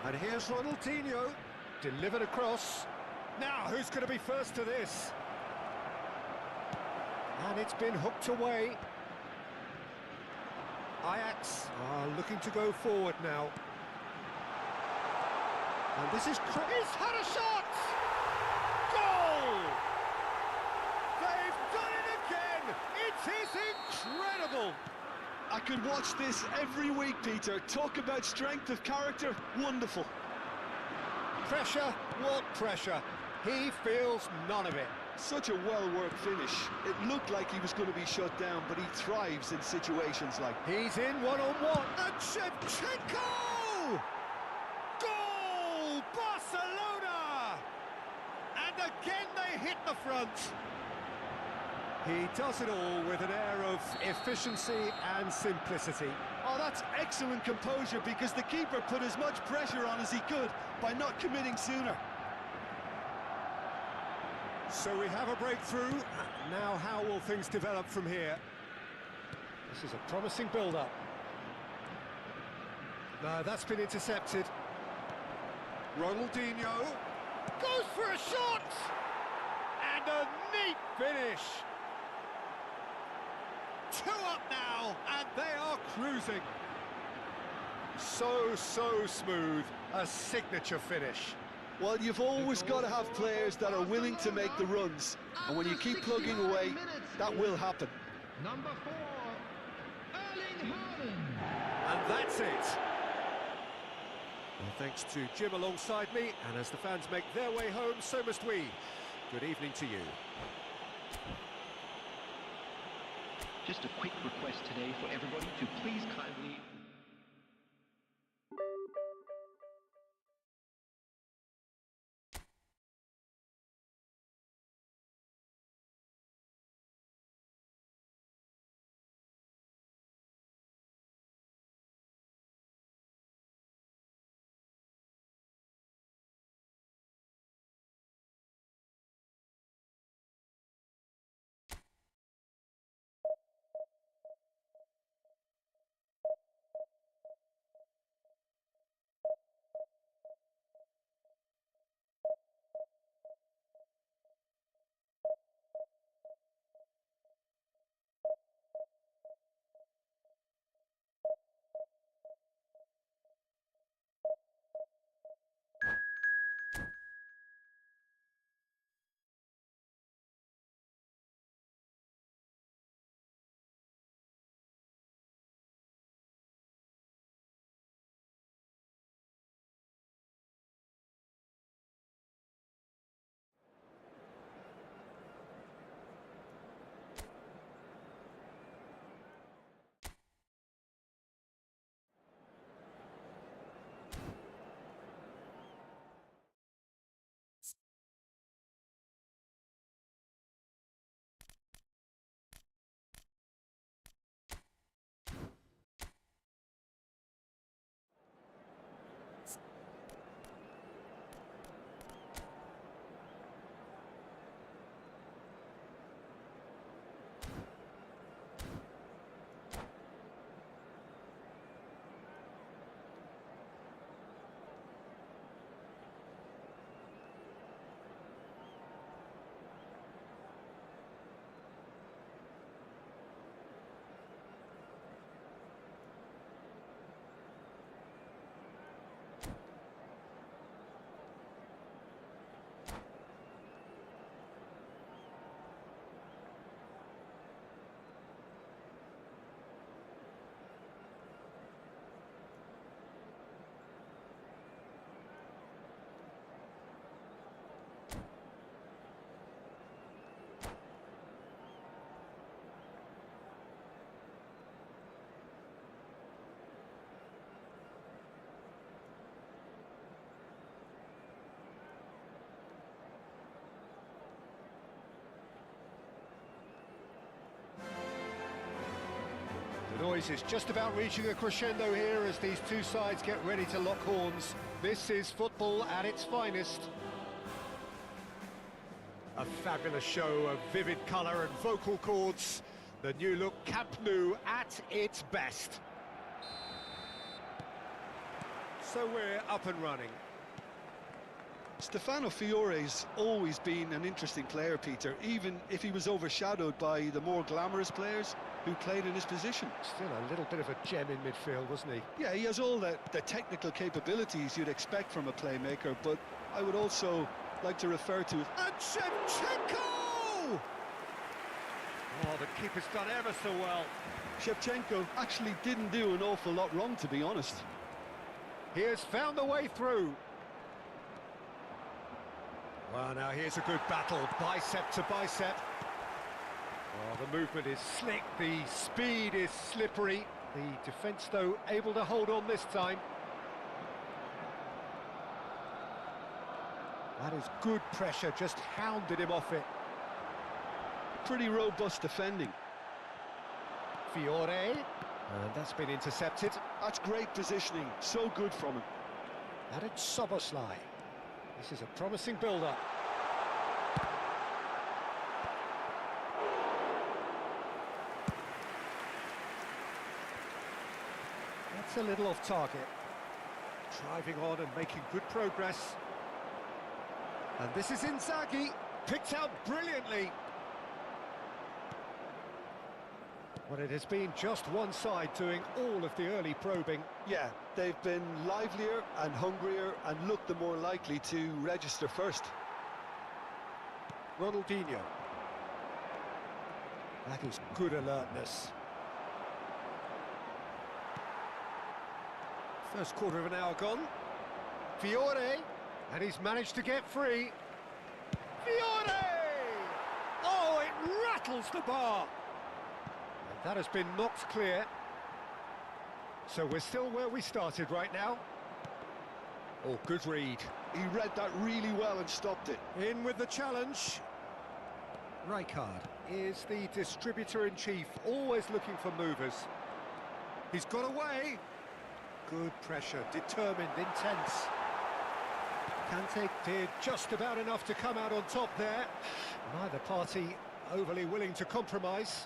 And here's Ronaldinho, delivered across. Now, who's going to be first to this? And it's been hooked away. Ajax are looking to go forward now. And this is... He's had a shot! Goal! They've done it again! It is incredible! I could watch this every week, Peter. Talk about strength of character, wonderful. Pressure, what pressure? He feels none of it. Such a well-worked finish. It looked like he was going to be shut down, but he thrives in situations like... He's in one-on-one, and Shevchenko! Goal! Barcelona! And again they hit the front. He does it all with an air of efficiency and simplicity. Oh, that's excellent composure, because the keeper put as much pressure on as he could by not committing sooner. So we have a breakthrough. Now how will things develop from here? This is a promising build-up. No, that's been intercepted. Ronaldinho goes for a shot! And a neat finish! 2 up now, and they are cruising. So smooth, a signature finish. Well, you've always got to have players that are willing to make the runs, and when you keep plugging away, that will happen. Number 4, Erling Haaland. And that's it. Well, thanks to Jim alongside me, and as the fans make their way home, so must we. Good evening to you. Just a quick request today for everybody to please kindly... The noise is just about reaching a crescendo here as these two sides get ready to lock horns. This is football at its finest. A fabulous show of vivid colour and vocal cords. The new look Camp Nou at its best. So we're up and running. Stefano Fiore's always been an interesting player, Peter, even if he was overshadowed by the more glamorous players who played in his position. Still a little bit of a gem in midfield, wasn't he? Yeah, he has all the technical capabilities you'd expect from a playmaker, but I would also like to refer to... And Shevchenko! Oh, the keeper's done ever so well. Shevchenko actually didn't do an awful lot wrong, to be honest. He has found the way through. Well, now here's a good battle, bicep to bicep. Oh, the movement is slick, the speed is slippery. The defence, though, able to hold on this time. That is good pressure, just hounded him off it. Pretty robust defending. Fiore, and that's been intercepted. That's great positioning, so good from him. And it's Soboslai. This is a promising build-up. That's a little off target. Driving on and making good progress. And this is Inzaghi, picked out brilliantly. Well, it has been just one side doing all of the early probing. Yeah, they've been livelier and hungrier and looked the more likely to register first. Ronaldinho. That is good alertness. First quarter of an hour gone. Fiore, and he's managed to get free. Fiore! Oh, it rattles the bar. And that has been knocked clear. So we're still where we started right now. Oh, good read. He read that really well and stopped it. In with the challenge. Rijkaard is the distributor-in-chief, always looking for movers. He's got away. Good pressure, determined, intense. Kante did just about enough to come out on top there. Neither party overly willing to compromise.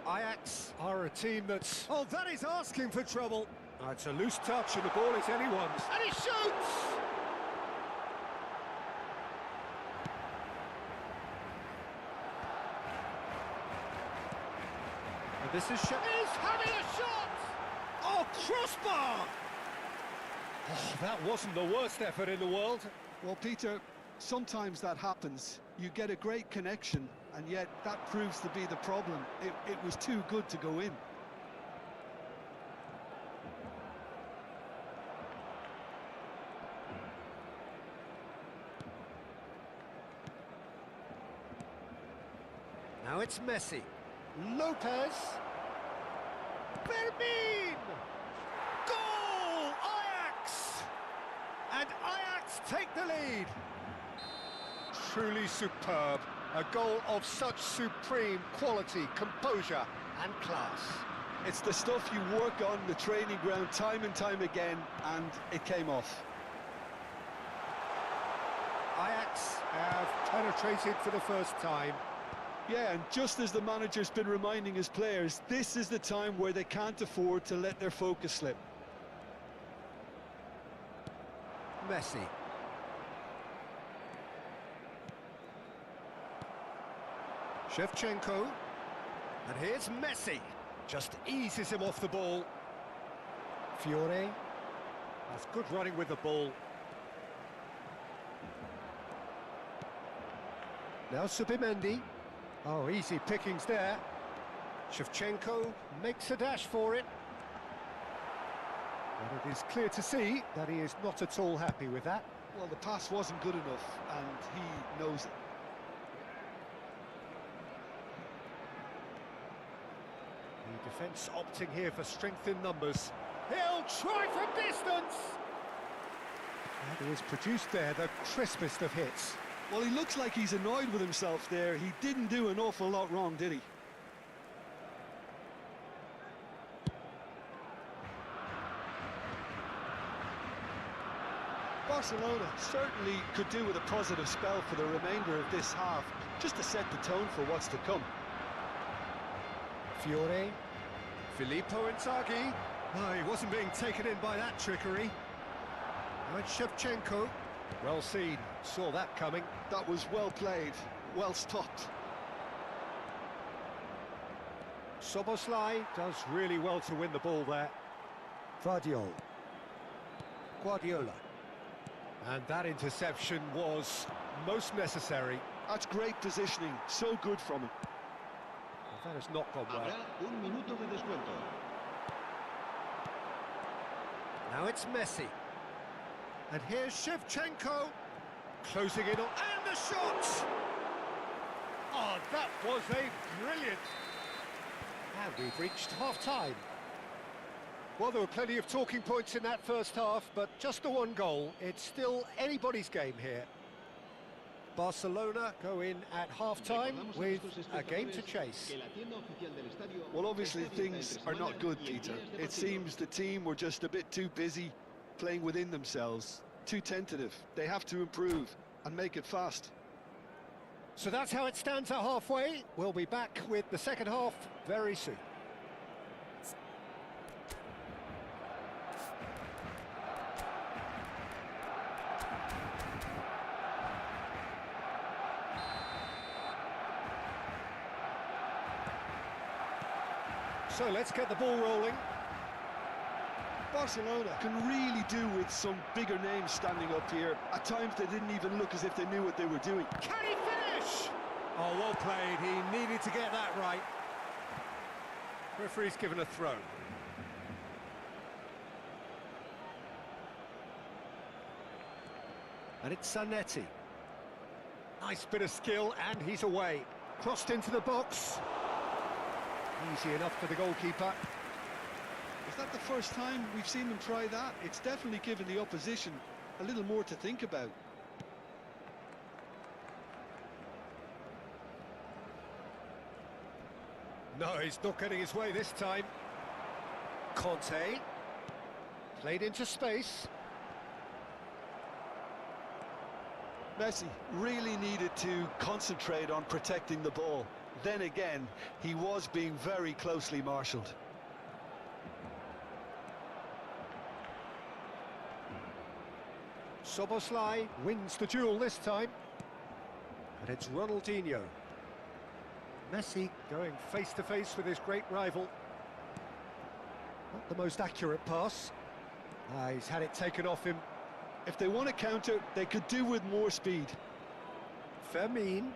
Ajax are a team that's... Oh, that is asking for trouble. Oh, it's a loose touch and the ball is anyone's. And he shoots! And this is... He's having a shot! Oh, crossbar! Oh, that wasn't the worst effort in the world. Well, Peter, sometimes that happens. You get a great connection, and yet that proves to be the problem. It was too good to go in. Now it's Messi. Lopez. Vermin! Goal! Ajax! And Ajax take the lead. Truly superb. A goal of such supreme quality, composure and class. It's the stuff you work on the training ground time and time again, and it came off. Ajax have penetrated for the first time. Yeah, and just as the manager's been reminding his players, this is the time where they can't afford to let their focus slip. Messi. Shevchenko. And here's Messi. Just eases him off the ball. Fiore. That's good running with the ball. Now Subimendi. Oh, easy pickings there. Shevchenko makes a dash for it. But it is clear to see that he is not at all happy with that. Well, the pass wasn't good enough, and he knows it. The defence opting here for strength in numbers. He'll try from distance! And he has produced there the crispest of hits. Well, he looks like he's annoyed with himself there. He didn't do an awful lot wrong, did he? Barcelona certainly could do with a positive spell for the remainder of this half, just to set the tone for what's to come. Fiore. Filippo Inzaghi. Oh, he wasn't being taken in by that trickery. Now it's Shevchenko. Well seen, saw that coming. That was well played, well stopped. Soboslai does really well to win the ball there. Guardiola. And that interception was most necessary. That's great positioning, so good from him. That has not gone well. Habrá un minuto de descuento. Now it's Messi. And here's Shevchenko. Closing in on... And the shot! Oh, that was a brilliant... And we've reached half-time. Well, there were plenty of talking points in that first half, but just the one goal. It's still anybody's game here. Barcelona go in at half-time with a game to chase. Well, obviously things are not good, Peter. It seems the team were just a bit too busy playing within themselves, too tentative. They have to improve and make it fast. So that's how it stands at halfway. We'll be back with the second half very soon. So let's get the ball rolling. Barcelona can really do with some bigger names standing up here. At times they didn't even look as if they knew what they were doing. Can he finish? Oh, well played. He needed to get that right. Referee's given a throw. And it's Zanetti. Nice bit of skill, and he's away. Crossed into the box. Easy enough for the goalkeeper. Is that the first time we've seen them try that? It's definitely given the opposition a little more to think about. No, he's not getting his way this time. Conte. Played into space. Messi really needed to concentrate on protecting the ball. Then again, he was being very closely marshalled. Soboslai wins the duel this time. And it's Ronaldinho. Messi going face-to-face with his great rival. Not the most accurate pass. He's had it taken off him. If they want to counter, they could do with more speed. Fermin.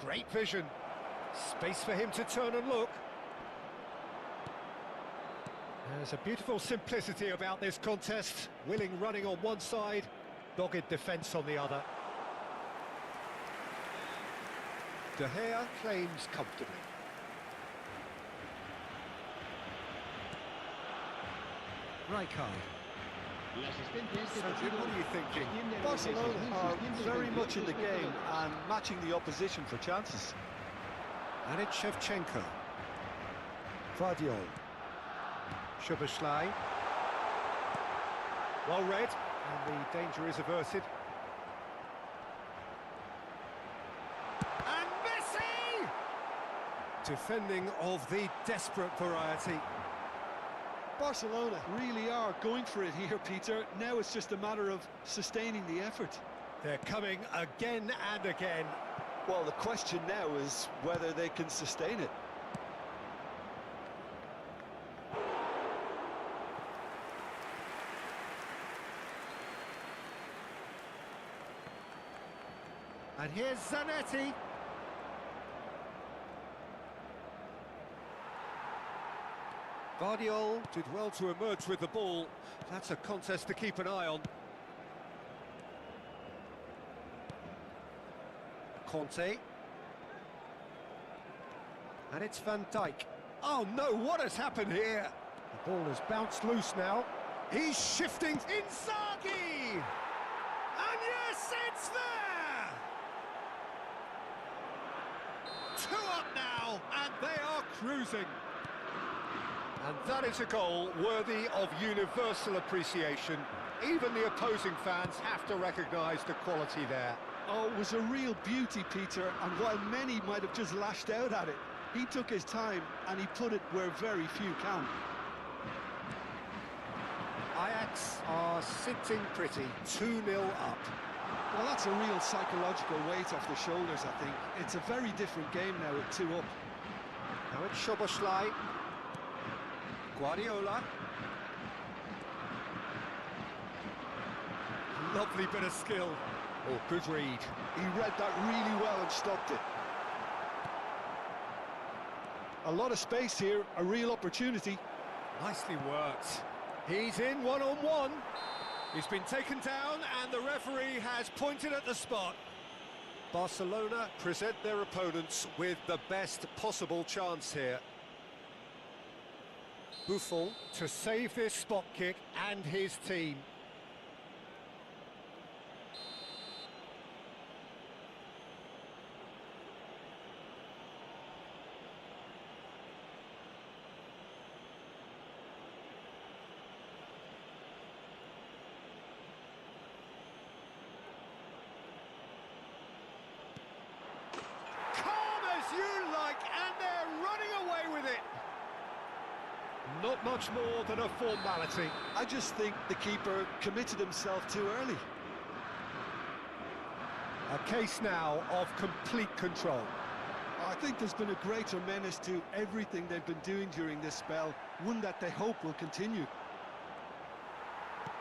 Great vision. Space for him to turn and look. There's a beautiful simplicity about this contest. Willing running on one side, dogged defence on the other. De Gea claims comfortably. Rijkaard. Sergio, what are you thinking? Barcelona are very much in the game and matching the opposition for chances. And it's Shevchenko. Guardiola. Szoboszlai. Well read, and the danger is averted. And Messi! Defending of the desperate variety. Barcelona really are going for it here, Peter. Now it's just a matter of sustaining the effort. They're coming again and again. Well, the question now is whether they can sustain it. And here's Zanetti. Guardiola did well to emerge with the ball. That's a contest to keep an eye on. Conte. And it's Van Dijk. Oh no, what has happened here? The ball has bounced loose now. He's shifting. Inzaghi! And yes, it's there! 2 up now, and they are cruising. And that is a goal worthy of universal appreciation. Even the opposing fans have to recognise the quality there. Oh, it was a real beauty, Peter, and while many might have just lashed out at it, he took his time and he put it where very few can. Ajax are sitting pretty, 2-0 up. Well, that's a real psychological weight off the shoulders, I think. It's a very different game now with 2 up. Now it's Szoboszlai. Guardiola. Lovely bit of skill. Oh, good read. He read that really well and stopped it. A lot of space here, a real opportunity. Nicely worked. He's in one-on-one. He's been taken down and the referee has pointed at the spot. Barcelona present their opponents with the best possible chance here. Buffon to save this spot kick and his team. You like, and they're running away with it. Not much more than a formality. I just think the keeper committed himself too early. A case now of complete control. I think there's been a greater menace to everything they've been doing during this spell, one that they hope will continue.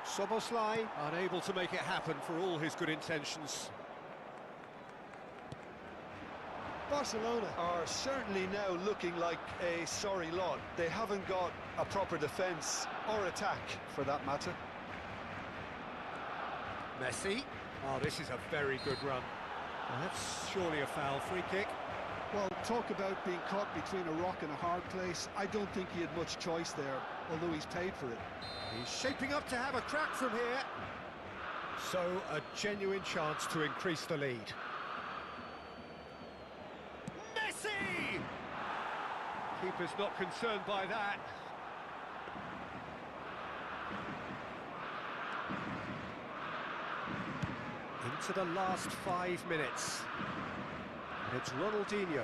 Szoboszlai unable to make it happen for all his good intentions. Barcelona are certainly now looking like a sorry lot. They haven't got a proper defence or attack, for that matter. Messi. Oh, this is a very good run. Well, that's surely a foul. Free kick. Well, talk about being caught between a rock and a hard place. I don't think he had much choice there, although he's paid for it. He's shaping up to have a crack from here. So, a genuine chance to increase the lead. Keeper's not concerned by that. Into the last 5 minutes. And it's Ronaldinho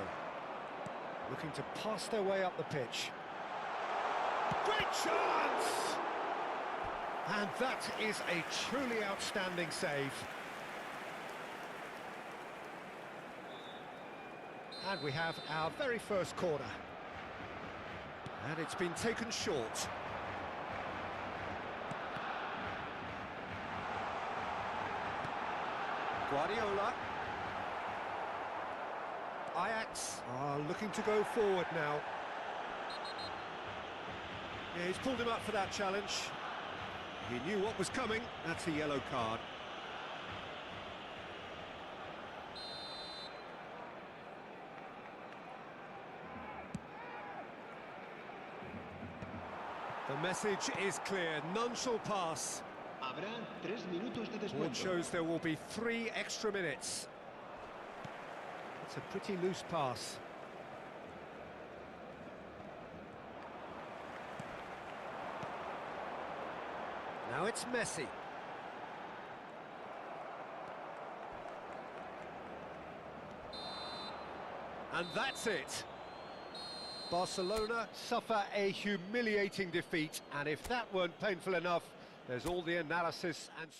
looking to pass their way up the pitch. Great chance! And that is a truly outstanding save. And we have our very first corner. And it's been taken short. Guardiola. Ajax are looking to go forward now. Yeah, he's pulled him up for that challenge. He knew what was coming. That's a yellow card. The message is clear, none shall pass. Habrá 3 minutos de Board descuento. shows there will be 3 extra minutes. It's a pretty loose pass. Now it's Messi. And that's it. Barcelona suffer a humiliating defeat, and if that weren't painful enough, there's all the analysis and...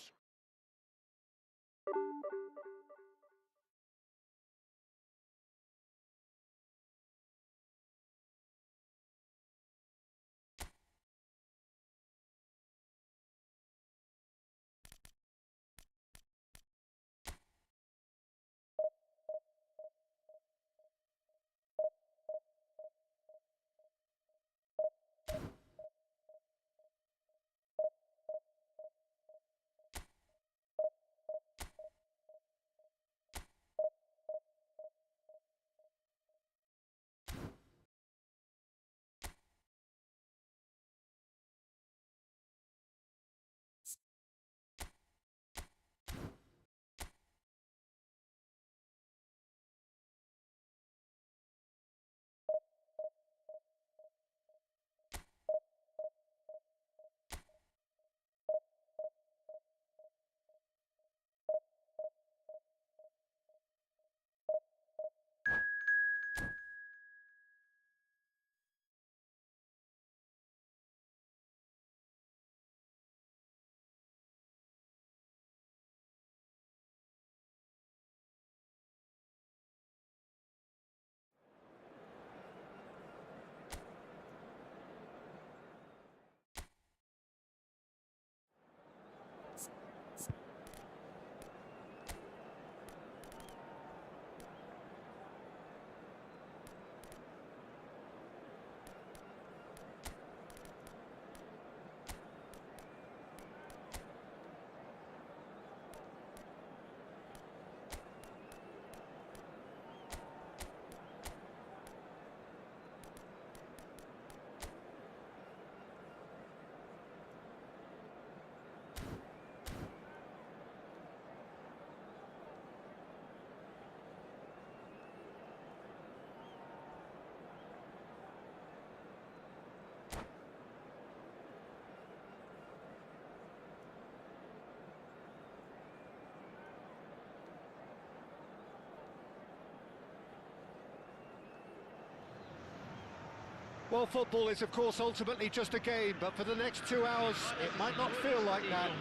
Well, football is, of course, ultimately just a game, but for the next 2 hours, it might not feel like that.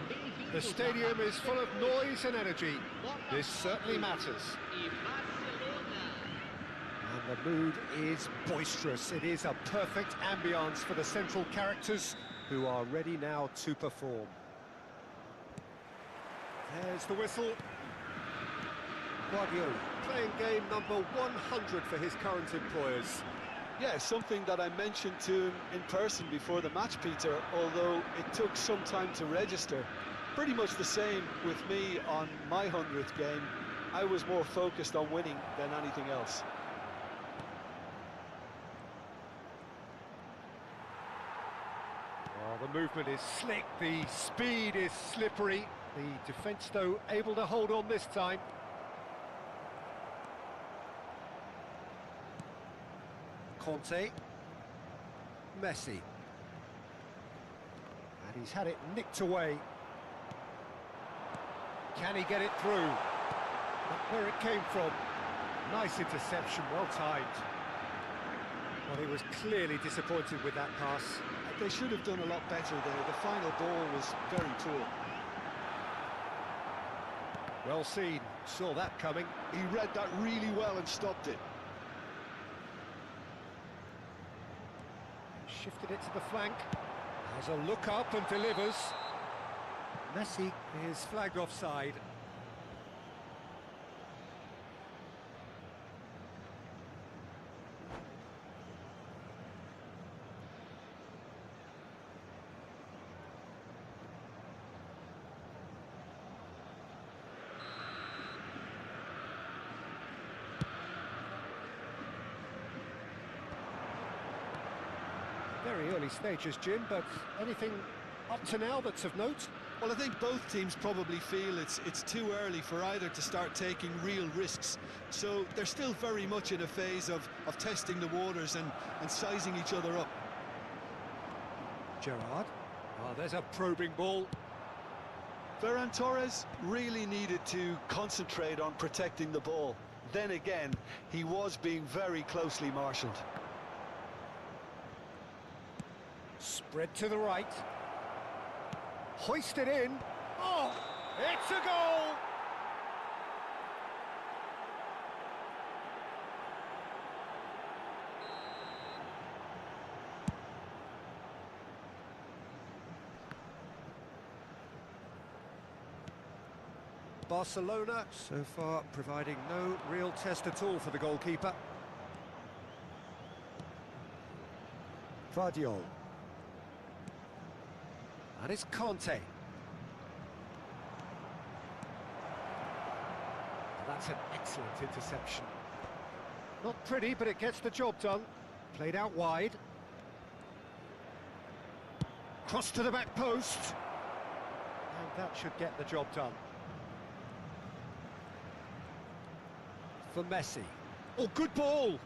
The stadium is full of noise and energy. This certainly matters. And the mood is boisterous. It is a perfect ambience for the central characters, who are ready now to perform. There's the whistle. Guardiola playing game number 100 for his current employers. Yeah, something that I mentioned to him in person before the match, Peter, although it took some time to register. Pretty much the same with me on my 100th game. I was more focused on winning than anything else. Oh, the movement is slick, the speed is slippery. The defence, though, able to hold on this time. Conte, Messi, and he's had it nicked away. Can he get it through? Not where it came from. Nice interception, well timed. Well, he was clearly disappointed with that pass. They should have done a lot better there. The final ball was very poor. Well seen, saw that coming. He read that really well and stopped it. Shifted it to the flank. Has a look up and delivers. Messi is flagged offside. Very early stages, Jim, but anything up to now that's of note? Well, I think both teams probably feel it's too early for either to start taking real risks. So they're still very much in a phase of testing the waters and sizing each other up. Gerrard. Oh, there's a probing ball. Ferran Torres really needed to concentrate on protecting the ball. Then again, he was being very closely marshalled. Spread to the right. Hoisted in. Oh, it's a goal! Barcelona, so far, providing no real test at all for the goalkeeper. Guardiola. And it's Conte. That's an excellent interception. Not pretty, but it gets the job done. Played out wide. Cross to the back post. And that should get the job done. For Messi. Oh, good ball!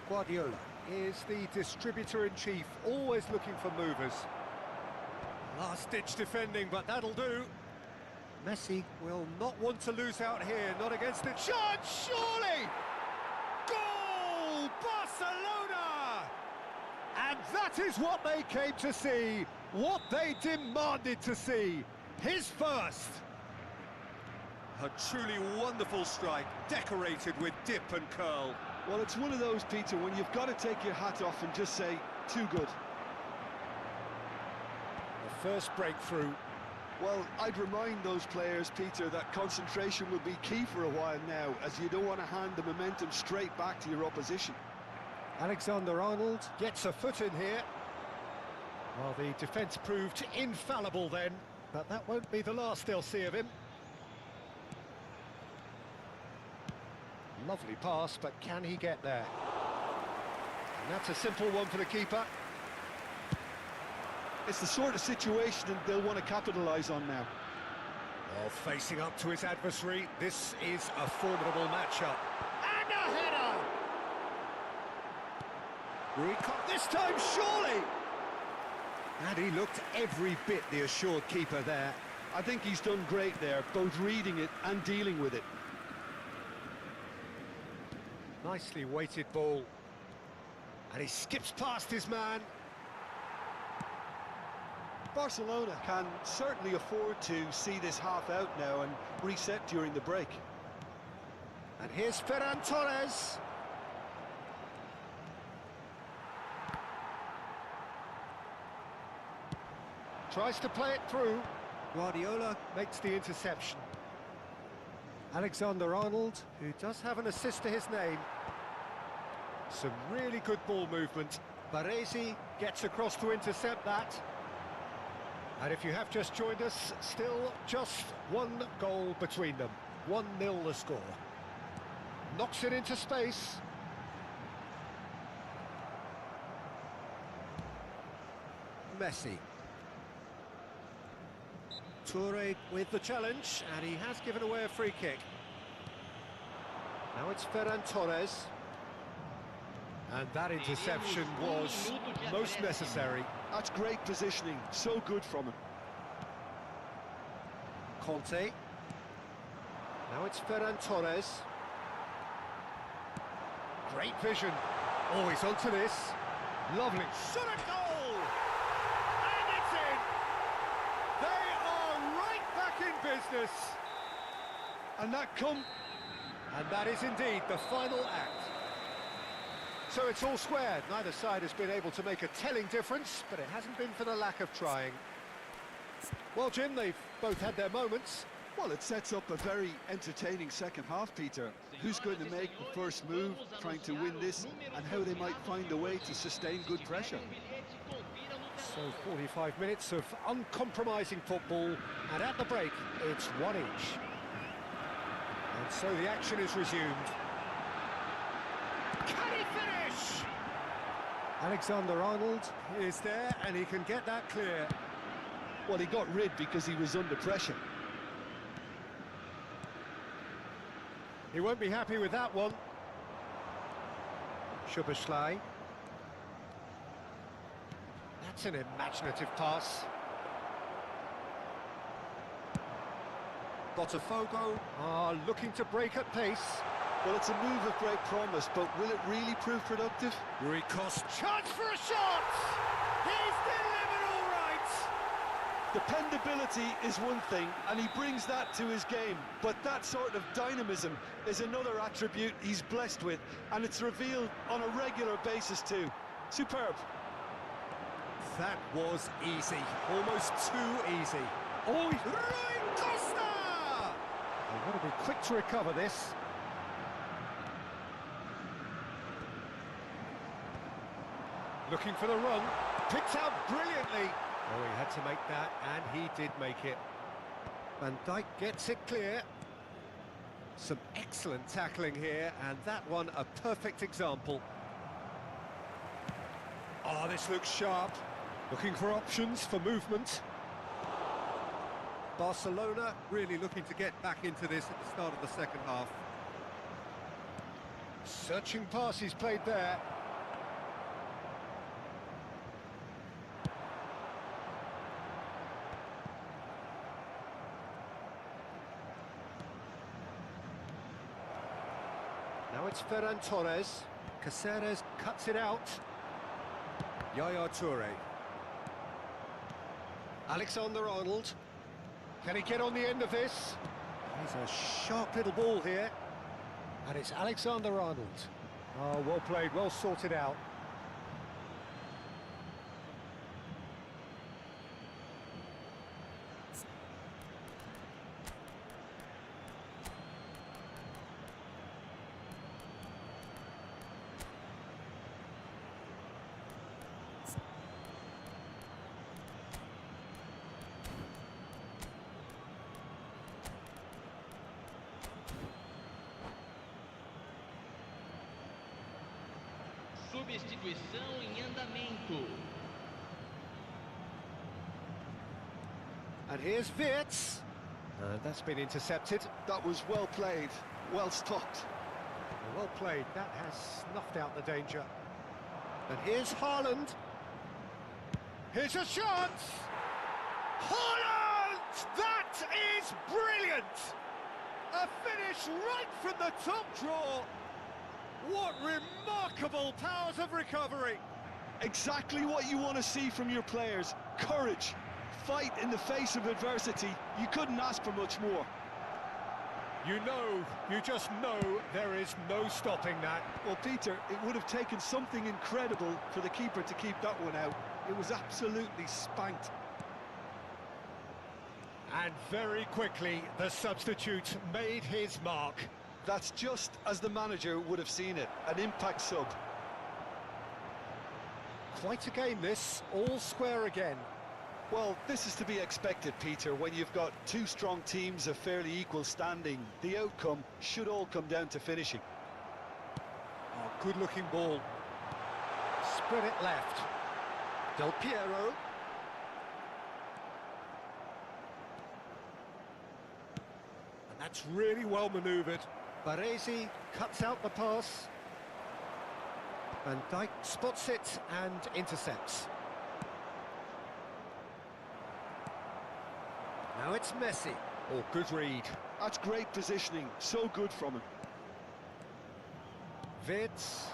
Guardiola is the distributor-in-chief, always looking for movers. Last-ditch defending, but that'll do. Messi will not want to lose out here, not against the chance, surely! Goal! Barcelona! And that is what they came to see, what they demanded to see. His first. A truly wonderful strike, decorated with dip and curl. Well, it's one of those, Peter, when you've got to take your hat off and just say, too good. The first breakthrough. Well, I'd remind those players, Peter, that concentration will be key for a while now, as you don't want to hand the momentum straight back to your opposition. Alexander-Arnold gets a foot in here. Well, the defence proved infallible then, but that won't be the last they'll see of him. Lovely pass, but can he get there? And that's a simple one for the keeper. It's the sort of situation that they'll want to capitalise on now. Oh, facing up to his adversary, this is a formidable matchup. And a header! This time, surely! And he looked every bit the assured keeper there. I think he's done great there, both reading it and dealing with it. Nicely weighted ball. And he skips past his man. Barcelona can certainly afford to see this half out now and reset during the break. And here's Ferran Torres. Tries to play it through. Guardiola makes the interception. Alexander-Arnold, who does have an assist to his name. Some really good ball movement. Baresi gets across to intercept that. And if you have just joined us, still just one goal between them. 1-0 the score. Knocks it into space. Messi. Toure with the challenge, and he has given away a free kick. Now it's Ferran Torres. And that interception was most necessary. That's great positioning, so good from him. Conte. Now it's Ferran Torres. Great vision. Oh, he's onto this. Lovely. Shot a goal! And it's in! They are right back in business. And that is indeed the final act. So it's all squared. Neither side has been able to make a telling difference, but it hasn't been for the lack of trying. Well, Jim, they've both had their moments. Well, it sets up a very entertaining second half, Peter. Who's going to make the first move, trying to win this, and how they might find a way to sustain good pressure. So 45 minutes of uncompromising football, and at the break, it's one each. And so the action is resumed. Can he finish? Alexander-Arnold is there, and he can get that clear. Well, he got rid because he was under pressure. He won't be happy with that one. Szoboszlai. That's an imaginative pass. Botafogo are looking to break at pace. Well, it's a move of great promise, but will it really prove productive? Rui Costa. Chance for a shot! He's delivered all right! Dependability is one thing, and he brings that to his game, but that sort of dynamism is another attribute he's blessed with, and it's revealed on a regular basis too. Superb. That was easy, almost too easy. Oh, Rui Costa! They've got to be quick to recover this. Looking for the run, picked out brilliantly. Oh, he had to make that, and he did make it. Van Dijk gets it clear. Some excellent tackling here, and that one a perfect example. Oh, this looks sharp. Looking for options for movement. Barcelona really looking to get back into this at the start of the second half. Searching pass he's played there. Now it's Ferran Torres. Caceres cuts it out. Yaya Toure. Alexander-Arnold. Can he get on the end of this? He's a sharp little ball here. And it's Alexander-Arnold. Oh, well played, well sorted out. Substituição em andamento. And here's Wirtz. That's been intercepted. That was well played, well stopped. Well played, that has snuffed out the danger. And here's Haaland. Here's a chance! Haaland! That is brilliant! A finish right from the top draw. What remarkable powers of recovery! Exactly what you want to see from your players. Courage, fight in the face of adversity. You couldn't ask for much more. You just know there is no stopping that. Well, Peter, it would have taken something incredible for the keeper to keep that one out. It was absolutely spanked. And very quickly, the substitute made his mark. That's just as the manager would have seen it, an impact sub. Quite a game this, all square again. Well, this is to be expected, Peter, when you've got two strong teams of fairly equal standing. The outcome should all come down to finishing. Oh, good-looking ball. Spread it left. Del Piero. And that's really well manoeuvred. Baresi cuts out the pass. Van Dijk spots it and intercepts. Now it's Messi. Oh, good read. That's great positioning, so good from him. Vids.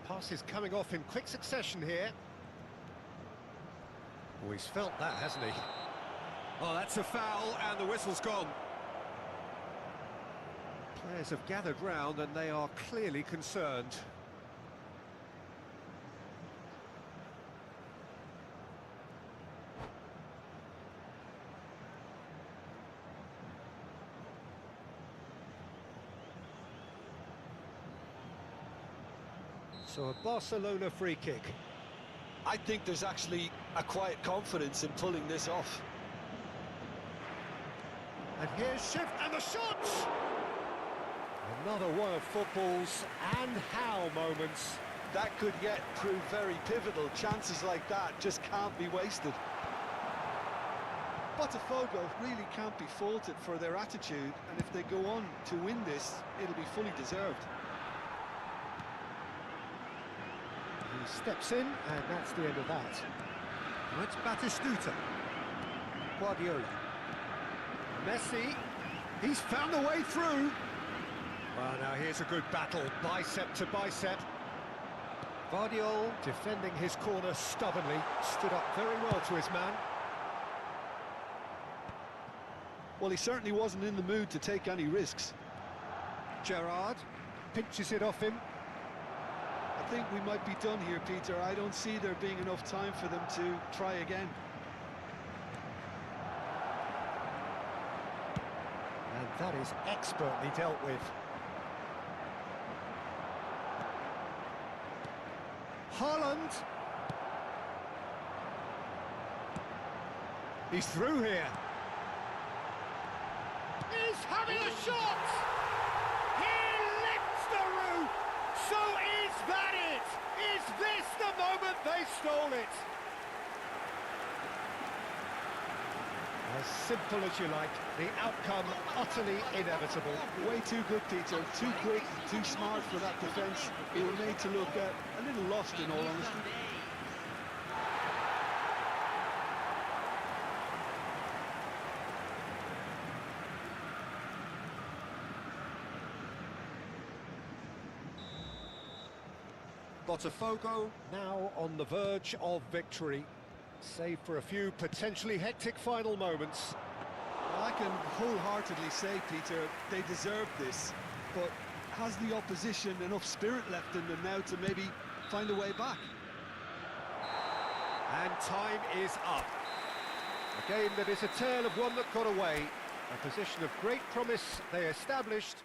Pass is coming off in quick succession here. Oh, he's felt that, hasn't he? Oh, that's a foul, and the whistle's gone. Players have gathered round, and they are clearly concerned. So a Barcelona free kick. I think there's actually a quiet confidence in pulling this off. And here's Shift, and the shot! Another one of football's and how moments. That could yet prove very pivotal. Chances like that just can't be wasted. Botafogo really can't be faulted for their attitude, and if they go on to win this, it'll be fully deserved. He steps in, and that's the end of that. Now it's Batistuta. Guardiola. Messi. He's found a way through. Well, now here's a good battle, bicep to bicep. Guardiola, defending his corner stubbornly, stood up very well to his man. Well, he certainly wasn't in the mood to take any risks. Gerrard pinches it off him. I think we might be done here, Peter. I don't see there being enough time for them to try again. And that is expertly dealt with. Haaland. He's through here. He's having a shot! He lifts the roof! So is that it? Is this the moment they stole it? As simple as you like, the outcome utterly inevitable. Way too good, Peter. Too quick, too smart for that defence. They were made to look a little lost, in all honesty. Botafogo now on the verge of victory, save for a few potentially hectic final moments. Well, I can wholeheartedly say, Peter, they deserve this, but has the opposition enough spirit left in them now to maybe find a way back? And time is up. A game that is a tale of one that got away. A position of great promise they established,